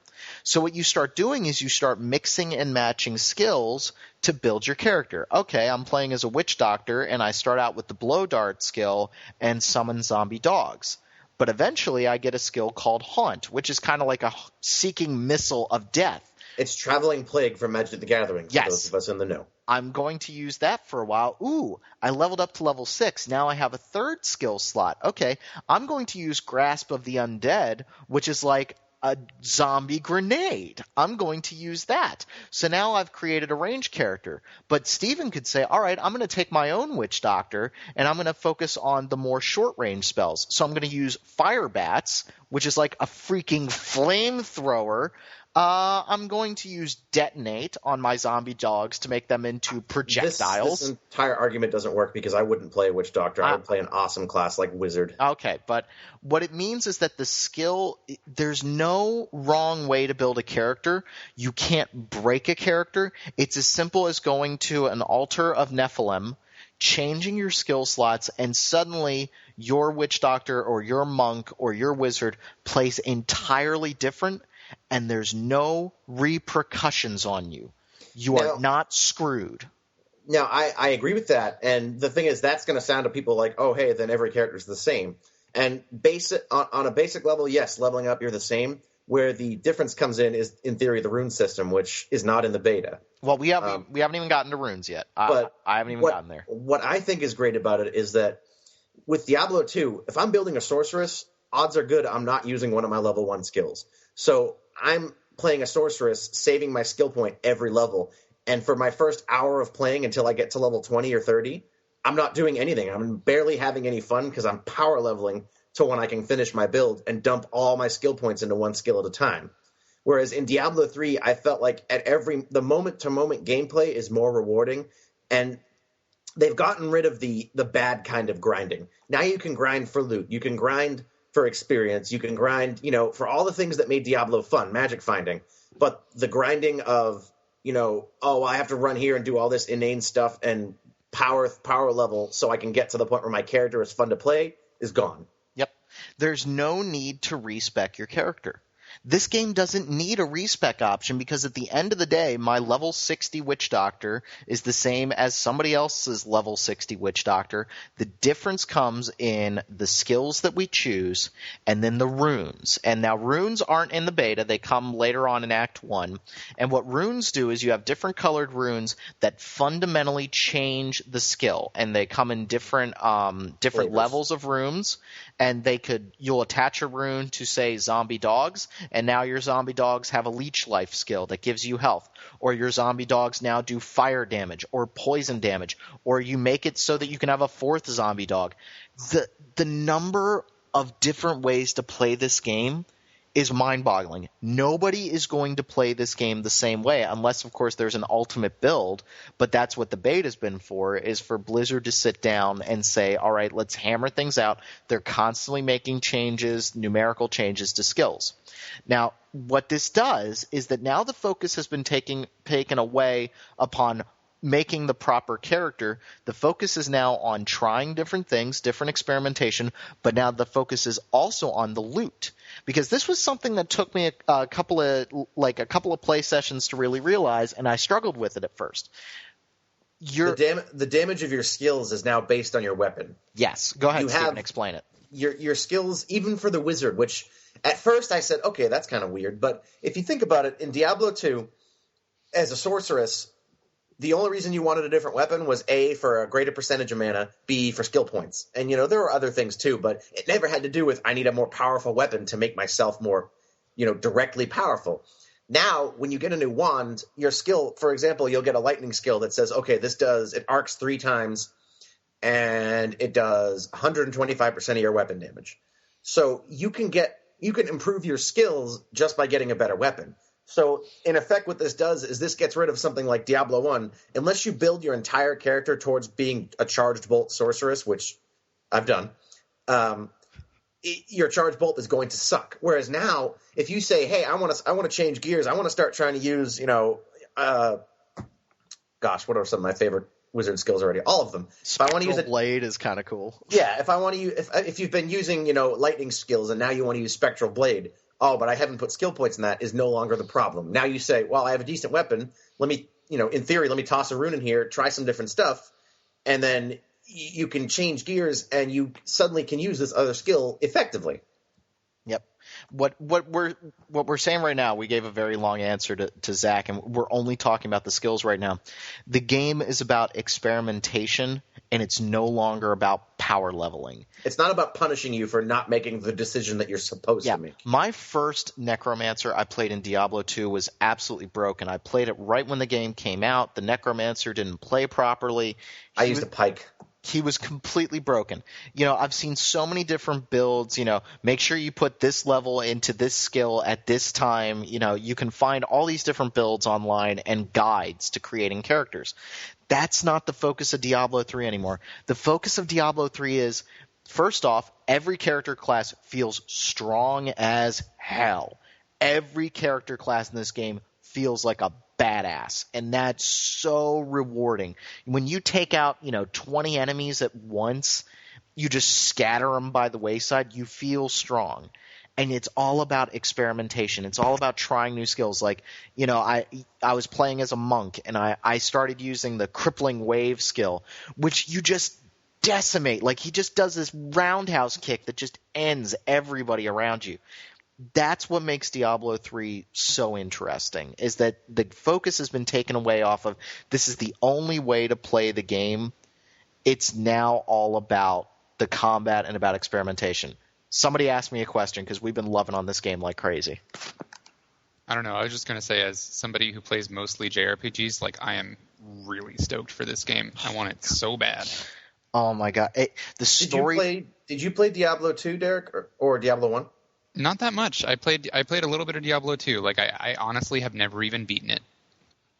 So what you start doing is you start mixing and matching skills to build your character. Okay, I'm playing as a witch doctor, and I start out with the blow dart skill and summon zombie dogs. But eventually I get a skill called Haunt, which is kind of like a seeking missile of death. It's Traveling Plague from Magic the Gathering, for those of us in the know. I'm going to use that for a while. Ooh, I leveled up to level 6. Now I have a 3rd skill slot. Okay, I'm going to use Grasp of the Undead, which is like a zombie grenade. I'm going to use that. So now I've created a ranged character. But Steven could say, all right, I'm going to take my own witch doctor and I'm going to focus on the more short range spells. So I'm going to use fire bats, which is like a freaking flamethrower. I'm going to use detonate on my zombie dogs to make them into projectiles. This entire argument doesn't work because I wouldn't play a witch doctor. I would play an awesome class like wizard. Okay, but what it means is that the skill, there's no wrong way to build a character. You can't break a character. It's as simple as going to an altar of Nephilim, changing your skill slots, and suddenly your witch doctor or your monk or your wizard plays entirely different, and there's no repercussions on you. You are not screwed. Now, I agree with that, and the thing is, that's going to sound to people like, oh, hey, then every character is the same. And on a basic level, yes, leveling up, you're the same. Where the difference comes in is, in theory, the rune system, which is not in the beta. Well, we haven't even gotten to runes yet. I haven't even gotten there. What I think is great about it is that with Diablo 2, if I'm building a sorceress, odds are good I'm not using one of my level 1 skills. So I'm playing a sorceress, saving my skill point every level. And for my first hour of playing until I get to level 20 or 30, I'm not doing anything. I'm barely having any fun because I'm power leveling to when I can finish my build and dump all my skill points into one skill at a time. Whereas in Diablo 3, I felt like the moment-to-moment gameplay is more rewarding, and they've gotten rid of the bad kind of grinding. Now you can grind for loot. You can grind for experience. You can grind, for all the things that made Diablo fun, magic finding. But the grinding of, I have to run here and do all this inane stuff and power level so I can get to the point where my character is fun to play, is gone. Yep. There's no need to respec your character. This game doesn't need a respec option because at the end of the day, my level 60 Witch Doctor is the same as somebody else's level 60 Witch Doctor. The difference comes in the skills that we choose and then the runes. And now runes aren't in the beta. They come later on in Act 1. And what runes do is you have different colored runes that fundamentally change the skill. And they come in different levels of runes. And you'll attach a rune to, say, zombie dogs, and now your zombie dogs have a leech life skill that gives you health. Or your zombie dogs now do fire damage or poison damage. Or you make it so that you can have a fourth zombie dog. The number of different ways to play this game is mind-boggling. Nobody is going to play this game the same way unless, of course, there's an ultimate build, but that's what the beta's been for, is for Blizzard to sit down and say, all right, let's hammer things out. They're constantly making changes, numerical changes to skills. Now, what this does is that now the focus has been taken away upon making the proper character. The focus is now on trying different things, different experimentation, but now the focus is also on the loot. Because this was something that took me a couple of play sessions to really realize, and I struggled with it at first. The damage of your skills is now based on your weapon. Yes. Go ahead, Stephen, explain it. Your skills, even for the wizard, which at first I said, okay, that's kind of weird. But if you think about it, in Diablo 2, as a sorceress, the only reason you wanted a different weapon was A, for a greater percentage of mana, B, for skill points. And, there were other things too, but it never had to do with I need a more powerful weapon to make myself more, directly powerful. Now, when you get a new wand, your skill, for example, you'll get a lightning skill that says, okay, it arcs 3 times, and it does 125% of your weapon damage. So you can improve your skills just by getting a better weapon. So, in effect, what this does is this gets rid of something like Diablo 1. Unless you build your entire character towards being a charged bolt sorceress, which I've done, your charged bolt is going to suck. Whereas now, if you say, hey, I want to change gears, I want to start trying to use, what are some of my favorite wizard skills already? All of them. Spectral Blade is kind of cool. Yeah, if you've been using, lightning skills and now you want to use Spectral Blade, oh, but I haven't put skill points in that, is no longer the problem. Now you say, well, I have a decent weapon. Let me, in theory, let me toss a rune in here, try some different stuff, and then you can change gears and you suddenly can use this other skill effectively. Yep. What we're saying right now, we gave a very long answer to Zach, and we're only talking about the skills right now. The game is about experimentation, and it's no longer about power leveling. It's not about punishing you for not making the decision that you're supposed to make. My first Necromancer I played in Diablo 2 was absolutely broken. I played it right when the game came out. The Necromancer didn't play properly. I used a pike. He was completely broken. I've seen so many different builds, make sure you put this level into this skill at this time. You can find all these different builds online and guides to creating characters. That's not the focus of Diablo 3 anymore. The focus of Diablo 3 is, first off, every character class feels strong as hell. Every character class in this game feels like a badass, and that's so rewarding. When you take out 20 enemies at once, you just scatter them by the wayside, you feel strong. And it's all about experimentation. It's all about trying new skills. Like, I was playing as a monk, and I started using the crippling wave skill, which you just decimate. Like, he just does this roundhouse kick that just ends everybody around you. That's what makes Diablo 3 so interesting, is that the focus has been taken away off of this is the only way to play the game. It's now all about the combat and about experimentation. Somebody asked me a question because we've been loving on this game like crazy. I don't know. I was just going to say, as somebody who plays mostly JRPGs, I am really stoked for this game. I want it so bad. Oh, my God. The story... Did you play Diablo 2, Derek, or Diablo 1? Not that much. I played a little bit of Diablo 2. I honestly have never even beaten it.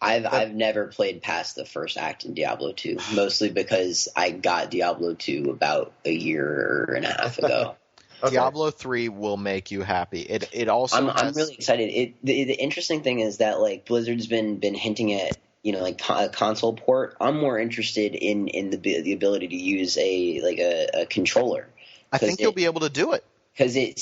I've never played past the first act in Diablo 2, mostly because I got Diablo 2 about a year and a half ago. Okay. Diablo 3 will make you happy. It also I'm really excited. The interesting thing is that Blizzard's been hinting at a console port. I'm more interested in the ability to use a controller. I think you'll be able to do it. Because it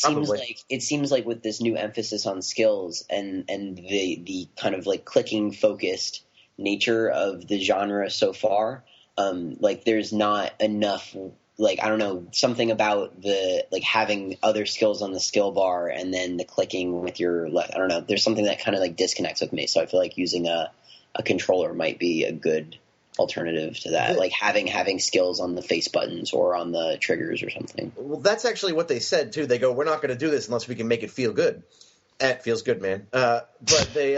seems like with this new emphasis on skills and the kind of like clicking focused nature of the genre so far, like there's not enough, like, I don't know, something about the like having other skills on the skill bar and then the clicking with your left. I don't know. There's something that kind of like disconnects with me. So I feel like using a controller might be a good alternative to that, like having skills on the face buttons or on the triggers or something. Well, that's actually what they said too. They go, "We're not going to do this unless we can make it feel good." And it feels good, man. But they,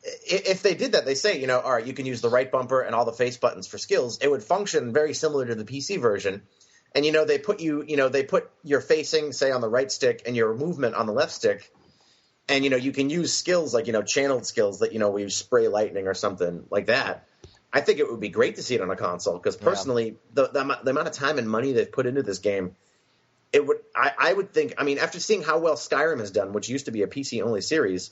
if they did that, they say, you know, all right, you can use the right bumper and all the face buttons for skills. It would function very similar to the PC version. And you know, they put your facing, say, on the right stick and your movement on the left stick. And you know, you can use skills like, you know, channeled skills that, you know, where you spray lightning or something like that. I think it would be great to see it on a console because personally, the amount of time and money they've put into this game, I would think, I mean, after seeing how well Skyrim has done, which used to be a PC-only series,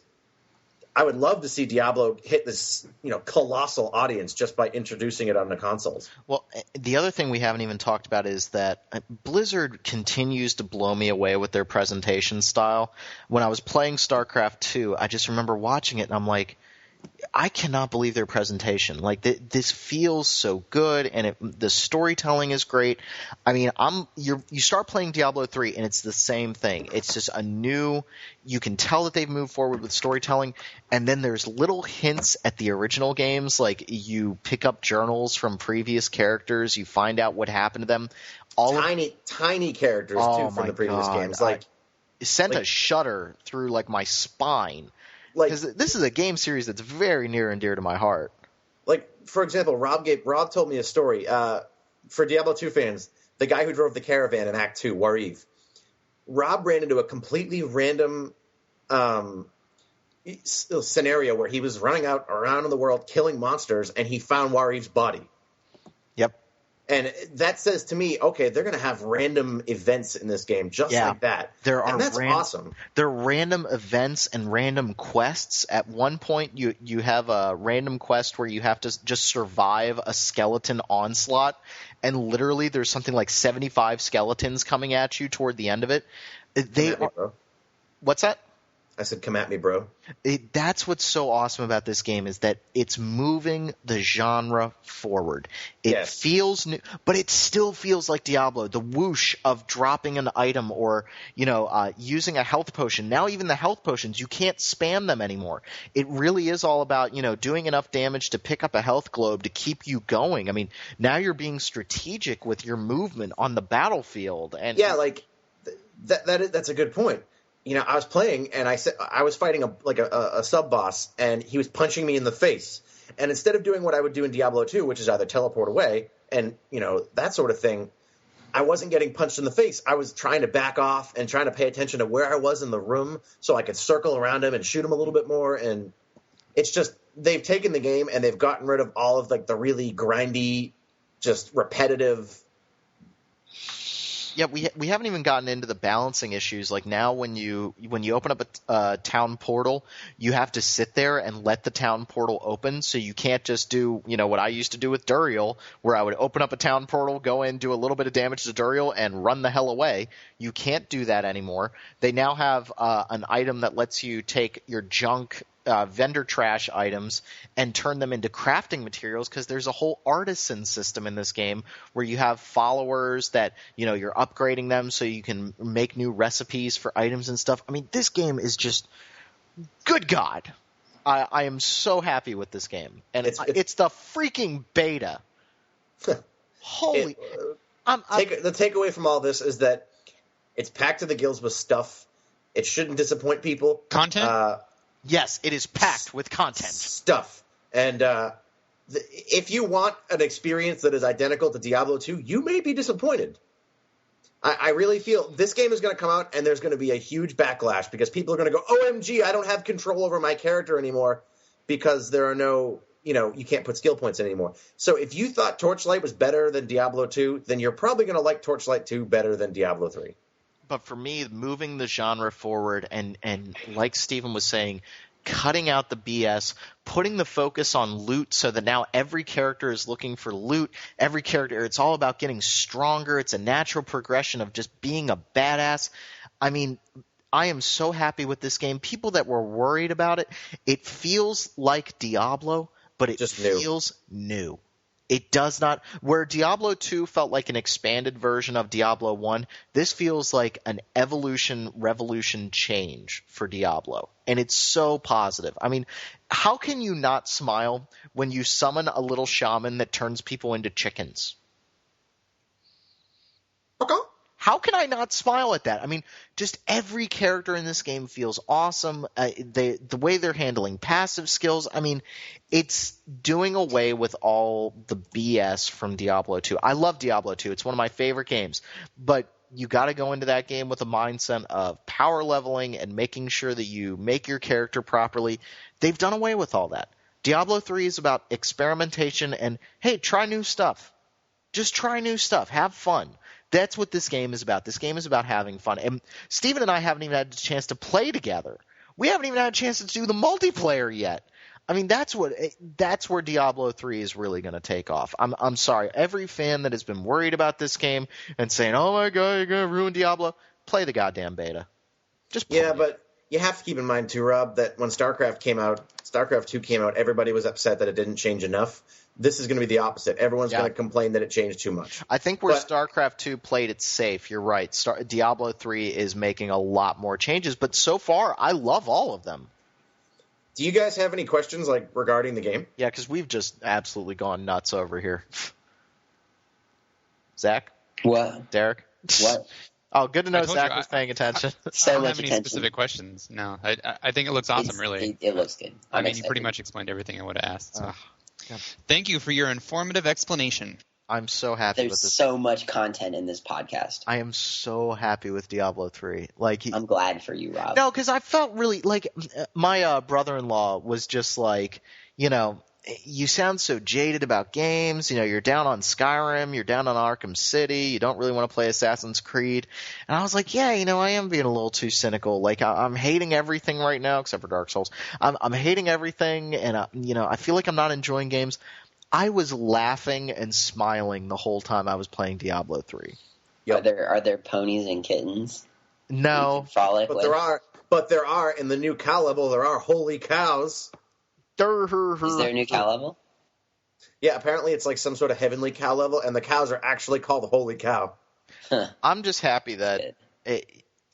I would love to see Diablo hit this, you know, colossal audience just by introducing it on the consoles. Well, the other thing we haven't even talked about is that Blizzard continues to blow me away with their presentation style. When I was playing StarCraft 2, I just remember watching it and I'm like, I cannot believe their presentation. Like this feels so good, and the storytelling is great. I mean, you start playing Diablo 3, and it's the same thing. It's just you can tell that they've moved forward with storytelling, and then there's little hints at the original games, like you pick up journals from previous characters, you find out what happened to them. Tiny characters too from the previous games. Like it sent a shudder through like my spine. Because this is a game series that's very near and dear to my heart. Like, for example, Rob told me a story. For Diablo 2 fans, the guy who drove the caravan in Act 2, Wariv, Rob ran into a completely random scenario where he was running around in the world killing monsters, and he found Wariv's body. Yep. And that says to me, okay, they're going to have random events in this game just like that. And that's awesome. There are random events and random quests. At one point, you have a random quest where you have to just survive a skeleton onslaught, and literally there's something like 75 skeletons coming at you toward the end of it. What's that? I said, come at me, bro. That's what's so awesome about this game is that it's moving the genre forward. It feels new, but it still feels like Diablo. The whoosh of dropping an item or, you know, using a health potion. Now even the health potions, you can't spam them anymore. It really is all about, you know, doing enough damage to pick up a health globe to keep you going. I mean, now you're being strategic with your movement on the battlefield. And like that's a good point. You know, I was playing and I was fighting a sub boss, and he was punching me in the face. And instead of doing what I would do in Diablo 2, which is either teleport away and, you know, that sort of thing, I wasn't getting punched in the face. I was trying to back off and trying to pay attention to where I was in the room so I could circle around him and shoot him a little bit more. And it's just, they've taken the game and they've gotten rid of all of like the really grindy, just repetitive. Yeah, we haven't even gotten into the balancing issues. Like now when you open up a town portal, you have to sit there and let the town portal open. So you can't just do, you know, what I used to do with Duriel, where I would open up a town portal, go in, do a little bit of damage to Duriel, and run the hell away. You can't do that anymore. They now have an item that lets you take your junk vendor trash items and turn them into crafting materials, because there's a whole artisan system in this game where you have followers that, you know, you're upgrading them so you can make new recipes for items and stuff. I mean, this game is just good God. I am so happy with this game, and it's the freaking beta. Holy! The takeaway from all this is that it's packed to the gills with stuff. It shouldn't disappoint people. Content. Yes, it is packed with content. Stuff. And if you want an experience that is identical to Diablo 2, you may be disappointed. I really feel this game is going to come out and there's going to be a huge backlash because people are going to go, OMG, I don't have control over my character anymore because there are no, you know, you can't put skill points in anymore. So if you thought Torchlight was better than Diablo 2, then you're probably going to like Torchlight 2 better than Diablo 3. But for me, moving the genre forward and like Stephen was saying, cutting out the BS, putting the focus on loot so that now every character is looking for loot. Every character, it's all about getting stronger. It's a natural progression of just being a badass. I mean, I am so happy with this game. People that were worried about it, it feels like Diablo, but it Just feels new. It does not – where Diablo 2 felt like an expanded version of Diablo 1, this feels like an revolution change for Diablo. And it's so positive. I mean, how can you not smile when you summon a little shaman that turns people into chickens? Okay. How can I not smile at that? I mean, just every character in this game feels awesome. The way they're handling passive skills, I mean, it's doing away with all the BS from Diablo 2. I love Diablo 2. It's one of my favorite games. But you got to go into that game with a mindset of power leveling and making sure that you make your character properly. They've done away with all that. Diablo 3 is about experimentation and, hey, try new stuff. Just try new stuff. Have fun. That's what this game is about. This game is about having fun. And Steven and I haven't even had a chance to play together. We haven't even had a chance to do the multiplayer yet. I mean, that's where Diablo 3 is really going to take off. I'm sorry. Every fan that has been worried about this game and saying, oh, my God, you're going to ruin Diablo, play the goddamn beta. Just play it. But you have to keep in mind, too, Rob, that when StarCraft 2 came out, everybody was upset that it didn't change enough. This is going to be the opposite. Everyone's going to complain that it changed too much. I think where StarCraft 2 played it safe, you're right. Diablo 3 is making a lot more changes, but so far, I love all of them. Do you guys have any questions regarding the game? Yeah, because we've just absolutely gone nuts over here. Zach? What? Derek? What? Oh, good to know Zach was paying attention. I don't have any specific questions. No, I think it looks awesome, really. It looks good. I mean, you pretty much explained everything I would have asked. So. Thank you for your informative explanation. I'm so happy with this. There's so much content in this podcast. I am so happy with Diablo 3. I'm glad for you, Rob. No, because I felt really my brother-in-law was just like, you sound so jaded about games. You're down on Skyrim, you're down on Arkham City, you don't really want to play Assassin's Creed. And I was like, yeah, I am being a little too cynical. I'm hating everything right now except for Dark Souls. I'm hating everything, and I feel like I'm not enjoying games. I was laughing and smiling the whole time I was playing Diablo 3. Yep. Are there ponies and kittens? No, but there are in the new cow level. There are holy cows. Is there a new cow level? Yeah, apparently it's like some sort of heavenly cow level, and the cows are actually called the holy cow. Huh. I'm just happy that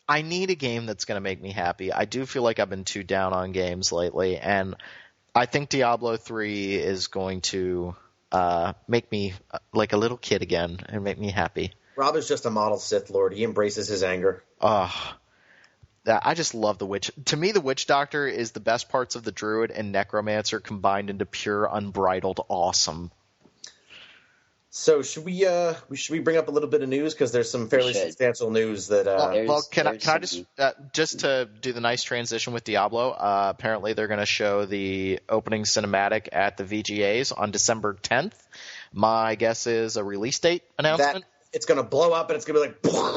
I need a game that's going to make me happy. I do feel like I've been too down on games lately, and I think Diablo 3 is going to make me like a little kid again and make me happy. Rob is just a model Sith Lord. He embraces his anger. I just love the witch. To me, the witch doctor is the best parts of the druid and necromancer combined into pure, unbridled awesome. So should we bring up a little bit of news, because there's some fairly substantial news that. Can I just to do the nice transition with Diablo? Apparently, they're going to show the opening cinematic at the VGAs on December 10th. My guess is a release date announcement. It's going to blow up, and it's going to be like.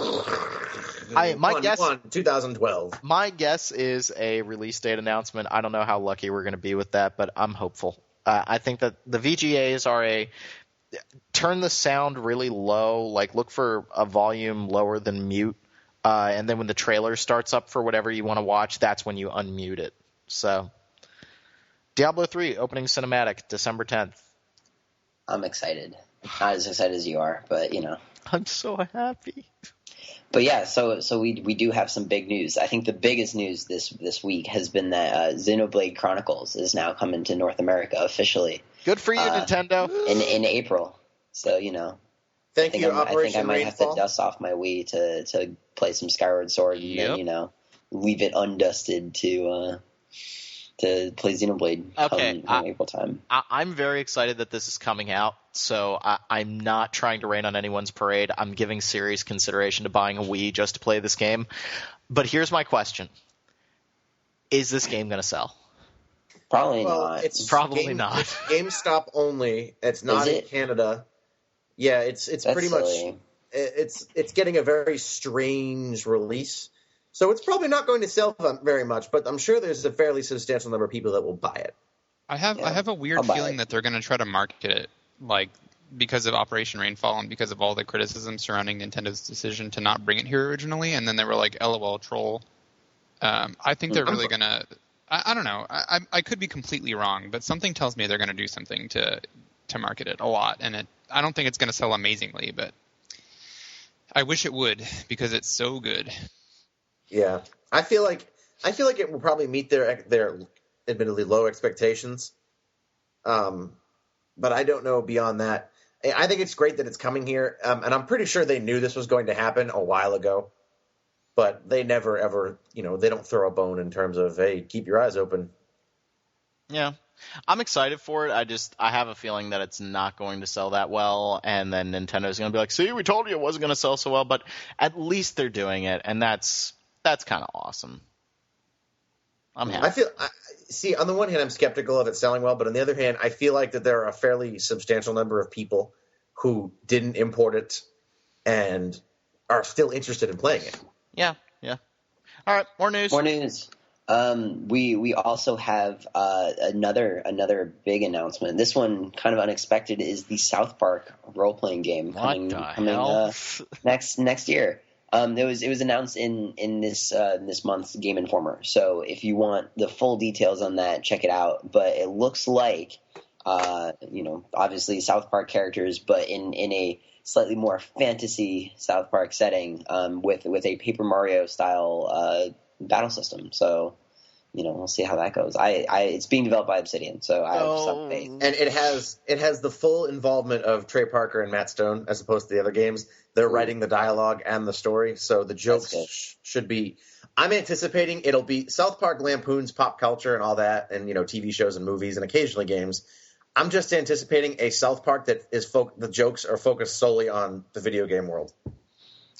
My guess 2012. My guess is a release date announcement. I don't know how lucky we're going to be with that, but I'm hopeful. I think that the VGAs are turn the sound really low, look for a volume lower than mute, and then when the trailer starts up for whatever you want to watch, that's when you unmute it. So, Diablo 3 opening cinematic, December 10th. I'm excited. Not as excited as you are, but I'm so happy. But yeah, so we do have some big news. I think the biggest news this week has been that Xenoblade Chronicles is now coming to North America officially. Good for you, Nintendo. In April. So Thank you, Operation I think I might Rainfall. have to dust off my Wii to play some Skyward Sword and then leave it undusted to play Xenoblade come April time. I'm very excited that this is coming out, so I'm not trying to rain on anyone's parade. I'm giving serious consideration to buying a Wii just to play this game. But here's my question. Is this game going to sell? Probably not. It's probably not. It's GameStop only. It's not in Canada. Yeah, it's pretty much – it's getting a very strange release. So it's probably not going to sell very much, but I'm sure there's a fairly substantial number of people that will buy it. I have a weird feeling that they're going to try to market it like because of Operation Rainfall and because of all the criticism surrounding Nintendo's decision to not bring it here originally, and then they were like, "LOL, troll." I think they're really going to. I don't know. I could be completely wrong, but something tells me they're going to do something to market it a lot, and I don't think it's going to sell amazingly, but I wish it would because it's so good. Yeah, I feel like it will probably meet their admittedly low expectations, but I don't know beyond that. I think it's great that it's coming here, and I'm pretty sure they knew this was going to happen a while ago, but they never ever, they don't throw a bone in terms of, hey, keep your eyes open. Yeah. I'm excited for it. I have a feeling that it's not going to sell that well, and then Nintendo's going to be like, see, we told you it wasn't going to sell so well, but at least they're doing it, and that's kind of awesome. I'm happy. See, on the one hand, I'm skeptical of it selling well, but on the other hand, I feel like that there are a fairly substantial number of people who didn't import it and are still interested in playing it. Yeah. All right, more news. We also have another big announcement. This one kind of unexpected is the South Park role-playing game coming next year. It was announced in this month's Game Informer. So if you want the full details on that, check it out. But it looks like obviously South Park characters, but in a slightly more fantasy South Park setting, with a Paper Mario style battle system. So we'll see how that goes. It's being developed by Obsidian, so I have some faith. And it has the full involvement of Trey Parker and Matt Stone as opposed to the other games. They're writing the dialogue and the story, so the jokes should be. I'm anticipating it'll be South Park lampoons pop culture and all that, and TV shows and movies and occasionally games. I'm just anticipating a South Park that is the jokes are focused solely on the video game world.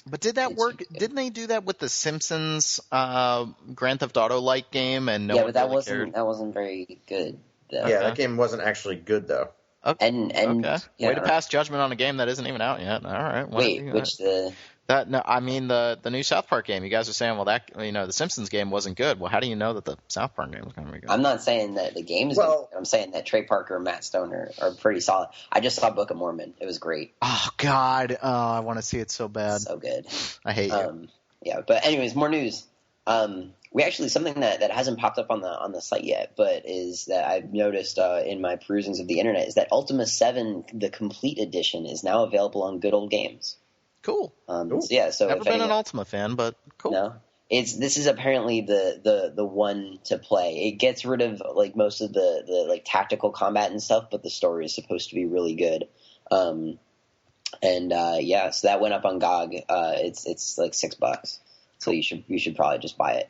But did that work? Didn't they do that with the Simpsons Grand Theft Auto-like game? And but that wasn't very good. Though. Yeah, that game wasn't actually good though. Okay. And way to pass judgment on a game that isn't even out yet. All right. The new South Park game. You guys are saying, well, that the Simpsons game wasn't good. Well, how do you know that the South Park game was going to be good? I'm not saying that the game is good. I'm saying that Trey Parker and Matt Stone are pretty solid. I just saw Book of Mormon. It was great. Oh God, I want to see it so bad. So good. I hate you. Yeah, but anyways, more news. We actually something that hasn't popped up on the site yet, but is that I've noticed in my perusings of the internet is that Ultima 7, the complete edition, is now available on Good Old Games. Cool. So never been an Ultima fan, but cool. No, this is apparently the one to play. It gets rid of like most of the tactical combat and stuff, but the story is supposed to be really good. So that went up on GOG. It's like $6, so you should probably just buy it.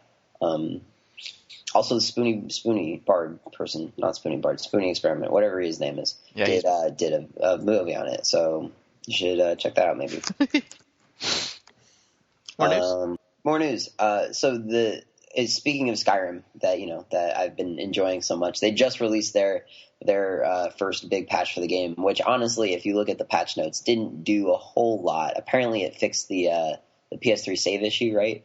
Also, the Spoonie Bard person, not Spoonie Bard, Spoonie Experiment, whatever his name is, did a movie on it. So you should check that out, maybe. More news. Speaking of Skyrim, that I've been enjoying so much, they just released their first big patch for the game. Which honestly, if you look at the patch notes, didn't do a whole lot. Apparently, it fixed the PS3 save issue, right?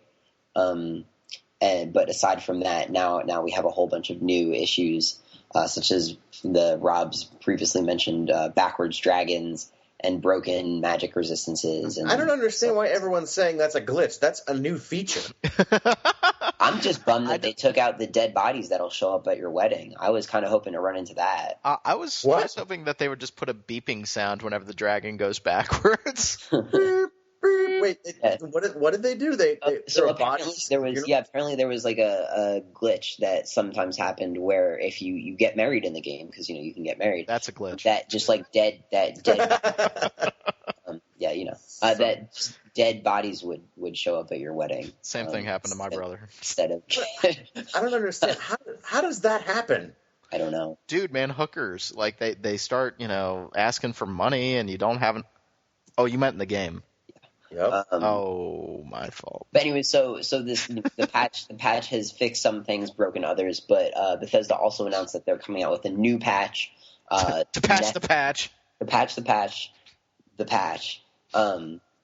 But aside from that, now we have a whole bunch of new issues, such as the Rob's previously mentioned backwards dragons and broken magic resistances. And I don't understand why everyone's saying that's a glitch. That's a new feature. I'm just bummed that they took out the dead bodies that'll show up at your wedding. I was kind of hoping to run into that. I was hoping that they would just put a beeping sound whenever the dragon goes backwards. Wait, what did they do? Apparently there was like a glitch that sometimes happened where if you get married in the game, because you can get married. That's a glitch. That just like dead that dead bodies would show up at your wedding. Same thing happened to my brother. Instead of I don't understand how does that happen? I don't know. Dude, man, hookers, like they start, asking for money and you don't have Oh, you meant in the game. Yep. My fault. But anyway, so the patch has fixed some things, broken others, but Bethesda also announced that they're coming out with a new patch.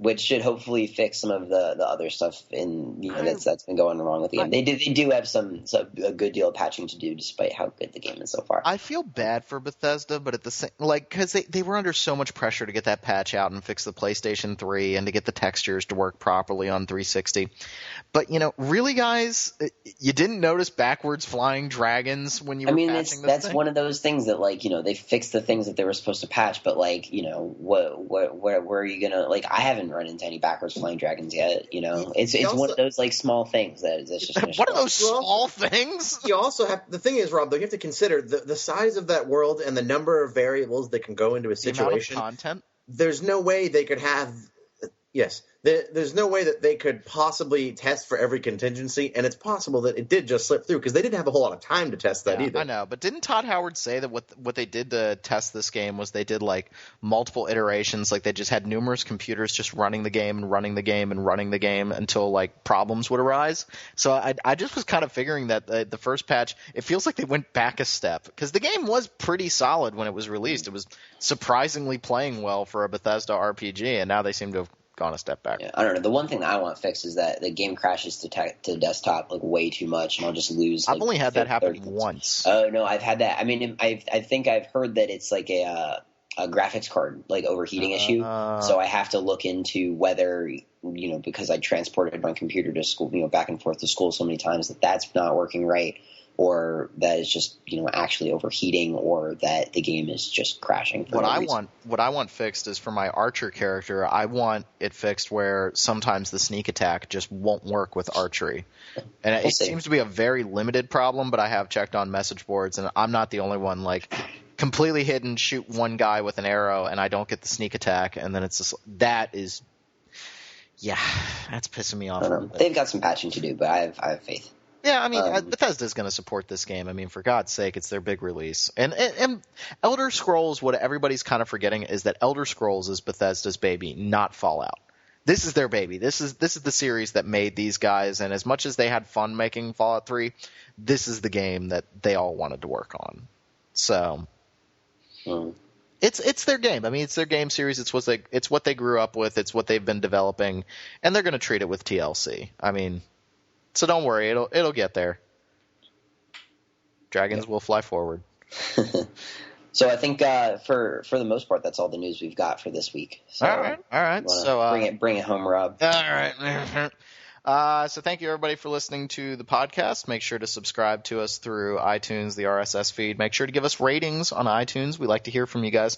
which should hopefully fix some of the other stuff that's been going wrong with the game. They do have a good deal of patching to do, despite how good the game is so far. I feel bad for Bethesda, but at the same, because they were under so much pressure to get that patch out and fix the PlayStation 3 and to get the textures to work properly on 360. But really, guys, you didn't notice backwards flying dragons when you were patching this that's thing? one of those things that they fixed the things that they were supposed to patch, but where are you gonna I haven't run into any backwards flying dragons yet. It's one of those small things that's just one of those small things. You also have the thing is, Rob, though, you have to consider the size of that world and the number of variables that can go into a situation. The amount of content. There's no way they could have. Yes. There's no way that they could possibly test for every contingency, and it's possible that it did just slip through because they didn't have a whole lot of time to test that either. I know, but didn't Todd Howard say that what they did to test this game was they did multiple iterations, they just had numerous computers just running the game and running the game and running the game until problems would arise. So I just was kind of figuring that the first patch, it feels like they went back a step because the game was pretty solid when it was released. It was surprisingly playing well for a Bethesda RPG, and now they seem to have gone a step back. Yeah, I don't know. The one thing that I want fixed is that the game crashes to desktop way too much, and I'll just lose. I've only had that happen once. Oh no, I've had that. I mean, I think I've heard that it's a graphics card overheating issue. So I have to look into whether because I transported my computer to school, back and forth to school so many times that's not working right, or that it's just actually overheating, or that the game is just crashing. What I want fixed is for my archer character. I want it fixed where sometimes the sneak attack just won't work with archery, and it seems to be a very limited problem. But I have checked on message boards, and I'm not the only one. Completely hidden, shoot one guy with an arrow, and I don't get the sneak attack, and then it's just that's pissing me off. They've got some patching to do, but I have faith. Yeah, I mean, Bethesda's going to support this game. I mean, for God's sake, it's their big release. And Elder Scrolls, what everybody's kind of forgetting is that Elder Scrolls is Bethesda's baby, not Fallout. This is their baby. This is the series that made these guys, and as much as they had fun making Fallout 3, this is the game that they all wanted to work on. So it's their game. I mean, it's their game series. It's what they grew up with. It's what they've been developing, and they're going to treat it with TLC. I mean, so don't worry, it'll get there. Dragons will fly forward. So I think for the most part, that's all the news we've got for this week. So all right. So bring it home, Rob. All right. So thank you, everybody, for listening to the podcast. Make sure to subscribe to us through iTunes, the RSS feed. Make sure to give us ratings on iTunes. We like to hear from you guys.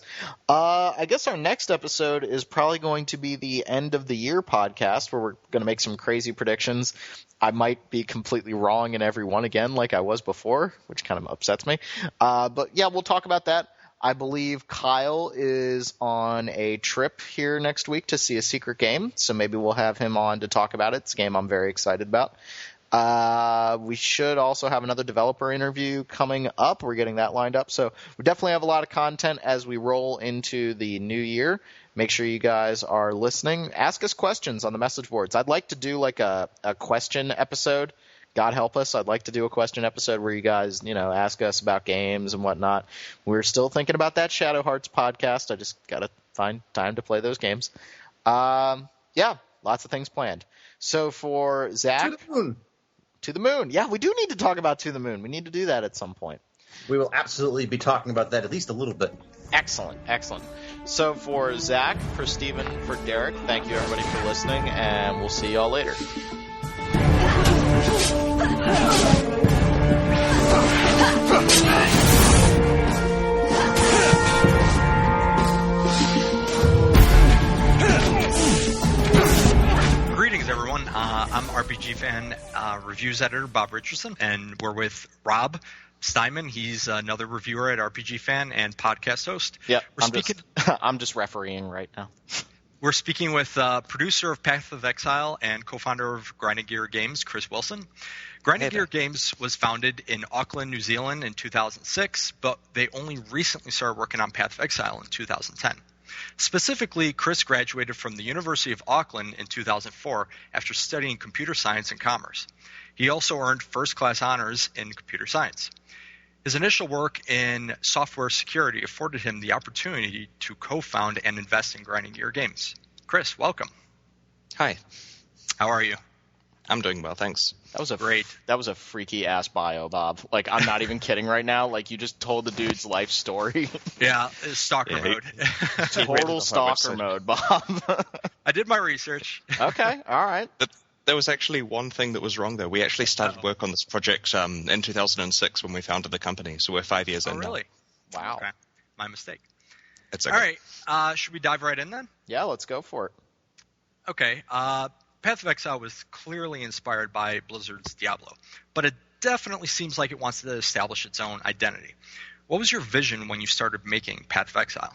I guess our next episode is probably going to be the end of the year podcast, where we're going to make some crazy predictions. I might be completely wrong in every one again, like I was before, which kind of upsets me. But yeah, we'll talk about that. I believe Kyle is on a trip here next week to see a secret game, so maybe we'll have him on to talk about it. It's a game I'm very excited about. We should also have another developer interview coming up. We're getting that lined up. So we definitely have a lot of content as we roll into the new year. Make sure you guys are listening. Ask us questions on the message boards. I'd like to do a question episode. God help us, I'd like to do a question episode where you guys, ask us about games and whatnot. We're still thinking about that Shadow Hearts podcast. I just got to find time to play those games. Yeah, lots of things planned. So for Zach... To the moon. Yeah, we do need to talk about To the Moon. We need to do that at some point. We will absolutely be talking about that at least a little bit. Excellent. So for Zach, for Steven, for Derek, thank you everybody for listening, and we'll see y'all later. Greetings, everyone. I'm RPG Fan Reviews Editor Bob Richardson, and we're with Rob Steinman. He's another reviewer at RPG Fan and podcast host. Yeah, I'm just refereeing right now. We're speaking with producer of Path of Exile and co-founder of Grinding Gear Games, Chris Wilson. Grinding Gear Games was founded in Auckland, New Zealand in 2006, but they only recently started working on Path of Exile in 2010. Specifically, Chris graduated from the University of Auckland in 2004 after studying computer science and commerce. He also earned first-class honors in computer science. His initial work in software security afforded him the opportunity to co-found and invest in Grinding Gear Games. Chris, welcome. Hi. How are you? I'm doing well, thanks. That was Great. That was a freaky ass bio, Bob. Like, I'm not even kidding right now. Like, you just told the dude's life story. Yeah, it's stalker mode. Total stalker mode, Bob. I did my research. Okay, all right. There was actually one thing that was wrong, though. We actually started work on this project in 2006 when we founded the company, so we're 5 years in now. Really? Wow. Okay. My mistake. It's okay. All right. Should we dive right in then? Yeah, let's go for it. Okay. Path of Exile was clearly inspired by Blizzard's Diablo, but it definitely seems like it wants to establish its own identity. What was your vision when you started making Path of Exile?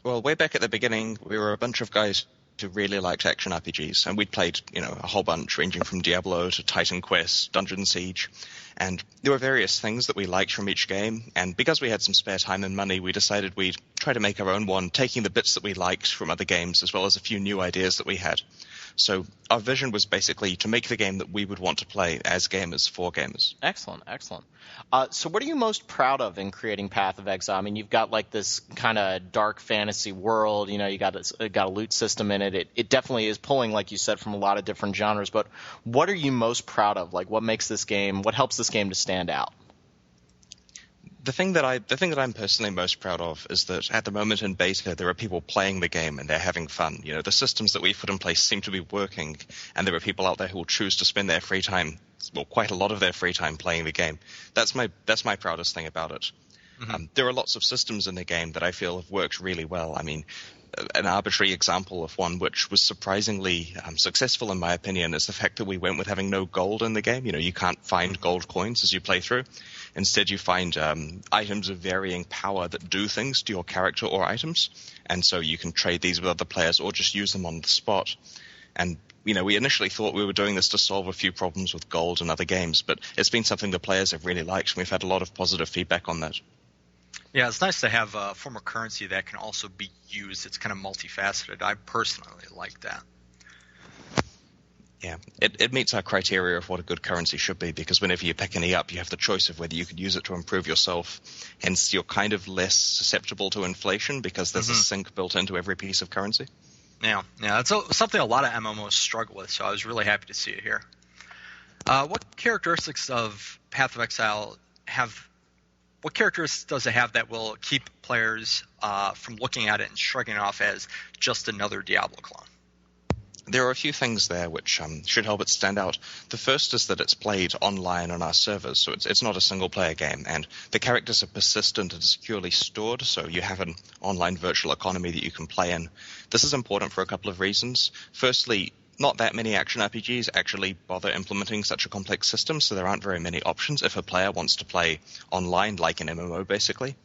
Well, way back at the beginning, we were a bunch of guys who really liked action RPGs, and we'd played, a whole bunch, ranging from Diablo to Titan Quest, Dungeon Siege, and there were various things that we liked from each game, and because we had some spare time and money, we decided we'd try to make our own one, taking the bits that we liked from other games, as well as a few new ideas that we had. So our vision was basically to make the game that we would want to play as gamers for gamers. Excellent. So what are you most proud of in creating Path of Exile? I mean, you've got like this kind of dark fantasy world, you got a loot system in it. It definitely is pulling, like you said, from a lot of different genres, but what are you most proud of? Like, what helps this game to stand out? The thing that I'm personally most proud of is that at the moment in beta, there are people playing the game and they're having fun. The systems that we've put in place seem to be working, and there are people out there who will choose to spend their free time, well, quite a lot of their free time playing the game. That's my proudest thing about it. Mm-hmm. There are lots of systems in the game that I feel have worked really well. I mean, an arbitrary example of one which was surprisingly successful in my opinion is the fact that we went with having no gold in the game. You can't find gold coins as you play through. Instead, you find items of varying power that do things to your character or items, and so you can trade these with other players or just use them on the spot. And we initially thought we were doing this to solve a few problems with gold in other games, but it's been something the players have really liked, and we've had a lot of positive feedback on that. Yeah, it's nice to have a form of currency that can also be used. It's kind of multifaceted. I personally like that. Yeah, it meets our criteria of what a good currency should be, because whenever you pick any up, you have the choice of whether you could use it to improve yourself. Hence, you're kind of less susceptible to inflation because there's a sink built into every piece of currency. Yeah, it's something a lot of MMOs struggle with, so I was really happy to see it here. What characteristics of Path of Exile what characteristics does it have that will keep players from looking at it and shrugging it off as just another Diablo clone? There are a few things there which should help it stand out. The first is that it's played online on our servers, so it's not a single-player game, and the characters are persistent and securely stored, so you have an online virtual economy that you can play in. This is important for a couple of reasons. Firstly, not that many action RPGs actually bother implementing such a complex system, so there aren't very many options if a player wants to play online, like an MMO, basically.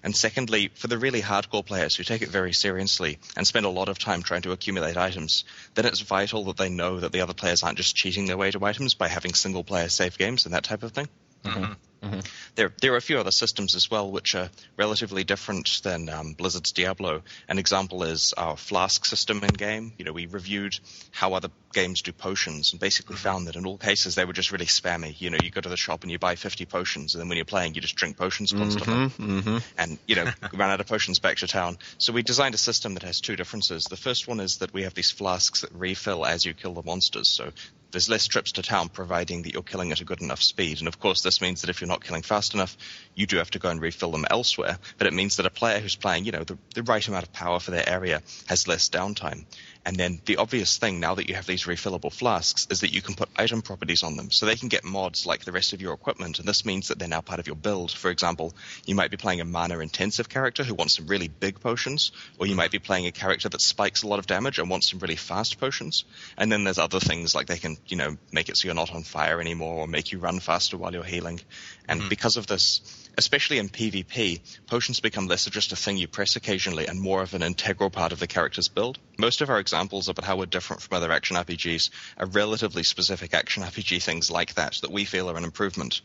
And secondly, for the really hardcore players who take it very seriously and spend a lot of time trying to accumulate items, then it's vital that they know that the other players aren't just cheating their way to items by having single-player save games and that type of thing. Mm-hmm. Mm-hmm. There are a few other systems as well which are relatively different than Blizzard's Diablo. An example is our flask system in-game. We reviewed how other games do potions and basically found that in all cases they were just really spammy. You go to the shop and you buy 50 potions, and then when you're playing you just drink potions constantly. And, run out of potions back to town. So we designed a system that has two differences. The first one is that we have these flasks that refill as you kill the monsters. So there's less trips to town, providing that you're killing at a good enough speed. And of course, this means that if you're not killing fast enough, you do have to go and refill them elsewhere. But it means that a player who's playing, the right amount of power for their area has less downtime. And then the obvious thing, now that you have these refillable flasks, is that you can put item properties on them. So they can get mods like the rest of your equipment, and this means that they're now part of your build. For example, you might be playing a mana-intensive character who wants some really big potions, or you might be playing a character that spikes a lot of damage and wants some really fast potions. And then there's other things like they can, make it so you're not on fire anymore, or make you run faster while you're healing. And because of this, especially in PvP, potions become less of just a thing you press occasionally and more of an integral part of the character's build. Most of our examples about how we're different from other action RPGs are relatively specific action RPG things like that we feel are an improvement.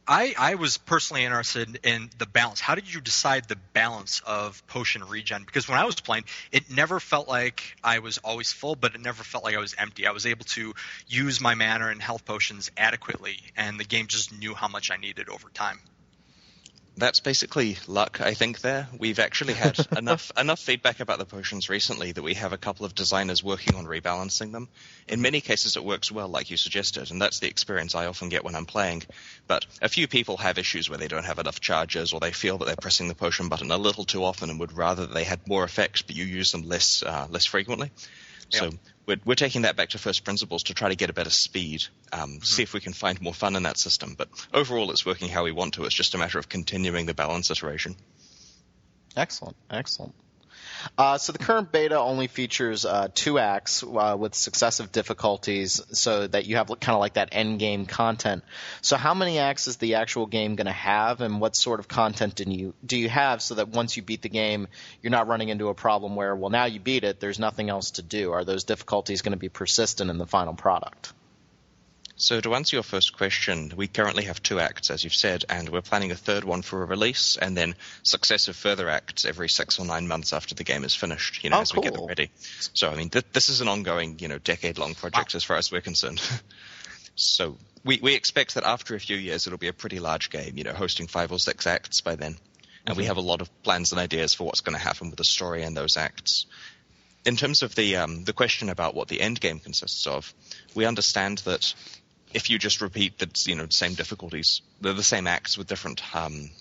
I was personally interested in the balance. How did you decide the balance of potion regen? Because when I was playing, it never felt like I was always full, but it never felt like I was empty. I was able to use my mana and health potions adequately, and the game just knew how much I needed over time. That's basically luck, I think, there. We've actually had enough feedback about the potions recently that we have a couple of designers working on rebalancing them. In many cases, it works well, like you suggested, and that's the experience I often get when I'm playing. But a few people have issues where they don't have enough charges, or they feel that they're pressing the potion button a little too often and would rather that they had more effects, but you use them less frequently. So we're taking that back to first principles to try to get a better speed, see if we can find more fun in that system. But overall, it's working how we want to. It's just a matter of continuing the balance iteration. Excellent. So the current beta only features 2 acts with successive difficulties, so that you have kind of like that end game content. So how many acts is the actual game going to have, and what sort of content do you have, so that once you beat the game, you're not running into a problem where, well, now you beat it, there's nothing else to do? Are those difficulties going to be persistent in the final product? So to answer your first question, we currently have 2 acts, as you've said, and we're planning a third one for a release, and then successive further acts every 6 or 9 months after the game is finished, as we get them ready. So, I mean, this is an ongoing, decade-long project as far as we're concerned. So we expect that after a few years, it'll be a pretty large game, hosting 5 or 6 acts by then. And we have a lot of plans and ideas for what's going to happen with the story and those acts. In terms of the question about what the end game consists of, we understand that if you just repeat the same difficulties, the same acts with different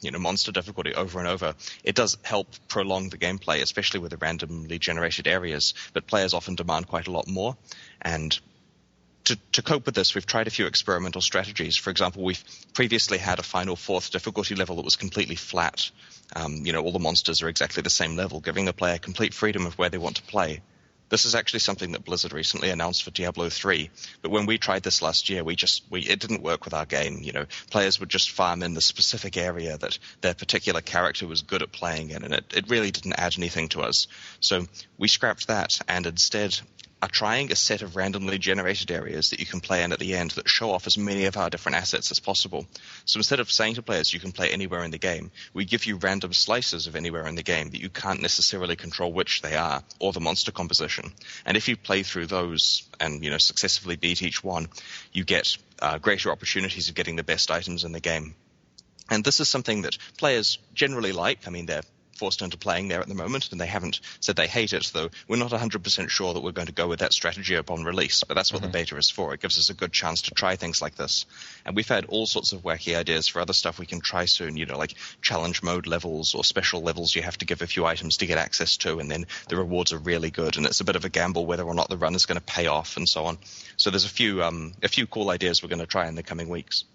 monster difficulty over and over, it does help prolong the gameplay, especially with the randomly generated areas. But players often demand quite a lot more, and to cope with this, we've tried a few experimental strategies. For example, we've previously had a final 4th difficulty level that was completely flat. All the monsters are exactly the same level, giving the player complete freedom of where they want to play. This is actually something that Blizzard recently announced for Diablo 3, but when we tried this last year, it didn't work with our game. Players would just farm in the specific area that their particular character was good at playing in, and it really didn't add anything to us. So we scrapped that and instead are trying a set of randomly generated areas that you can play in at the end that show off as many of our different assets as possible. So instead of saying to players you can play anywhere in the game, we give you random slices of anywhere in the game that you can't necessarily control which they are, or the monster composition. And if you play through those and successfully beat each one, you get greater opportunities of getting the best items in the game. And this is something that players generally like. I mean, they're forced into playing there at the moment, and they haven't said they hate it, though we're not 100% sure that we're going to go with that strategy upon release, but that's what the beta is for. It gives us a good chance to try things like this. And we've had all sorts of wacky ideas for other stuff we can try soon, like challenge mode levels or special levels you have to give a few items to get access to, and then the rewards are really good, and it's a bit of a gamble whether or not the run is going to pay off, and so on. So there's a few cool ideas we're going to try in the coming weeks.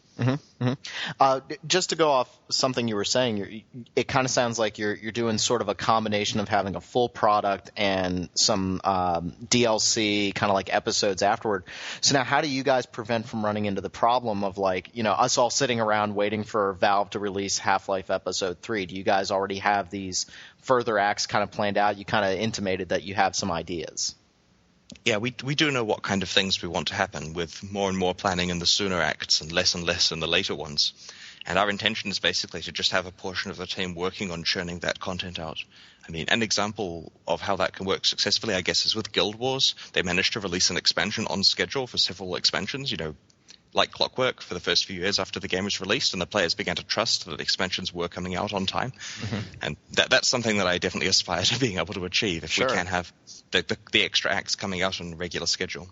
Just to go off something you were saying, it kind of sounds like you're doing sort of a combination of having a full product and some DLC kind of like episodes afterward. So now how do you guys prevent from running into the problem of us all sitting around waiting for Valve to release Half-Life Episode 3? Do you guys already have these further acts kind of planned out? You kind of intimated that you have some ideas. Yeah, we do know what kind of things we want to happen, with more and more planning in the sooner acts and less in the later ones. And our intention is basically to just have a portion of the team working on churning that content out. I mean, an example of how that can work successfully, I guess, is with Guild Wars. They managed to release an expansion on schedule for several expansions, like clockwork, for the first few years after the game was released, and the players began to trust that expansions were coming out on time. And that's something that I definitely aspire to being able to achieve if we can have the extra acts coming out on a regular schedule.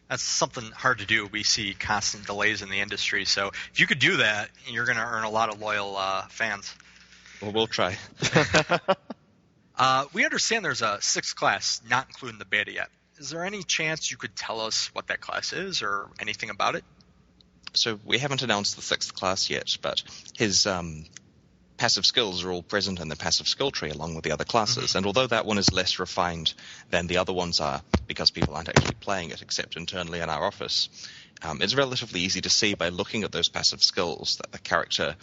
That's something hard to do. We see constant delays in the industry, so if you could do that, you're going to earn a lot of loyal fans. Well, we'll try. We understand there's a 6th class not included in the beta yet. Is there any chance you could tell us what that class is or anything about it? So we haven't announced the 6th class yet, but his passive skills are all present in the passive skill tree along with the other classes. And although that one is less refined than the other ones are, because people aren't actually playing it except internally in our office, it's relatively easy to see by looking at those passive skills that the character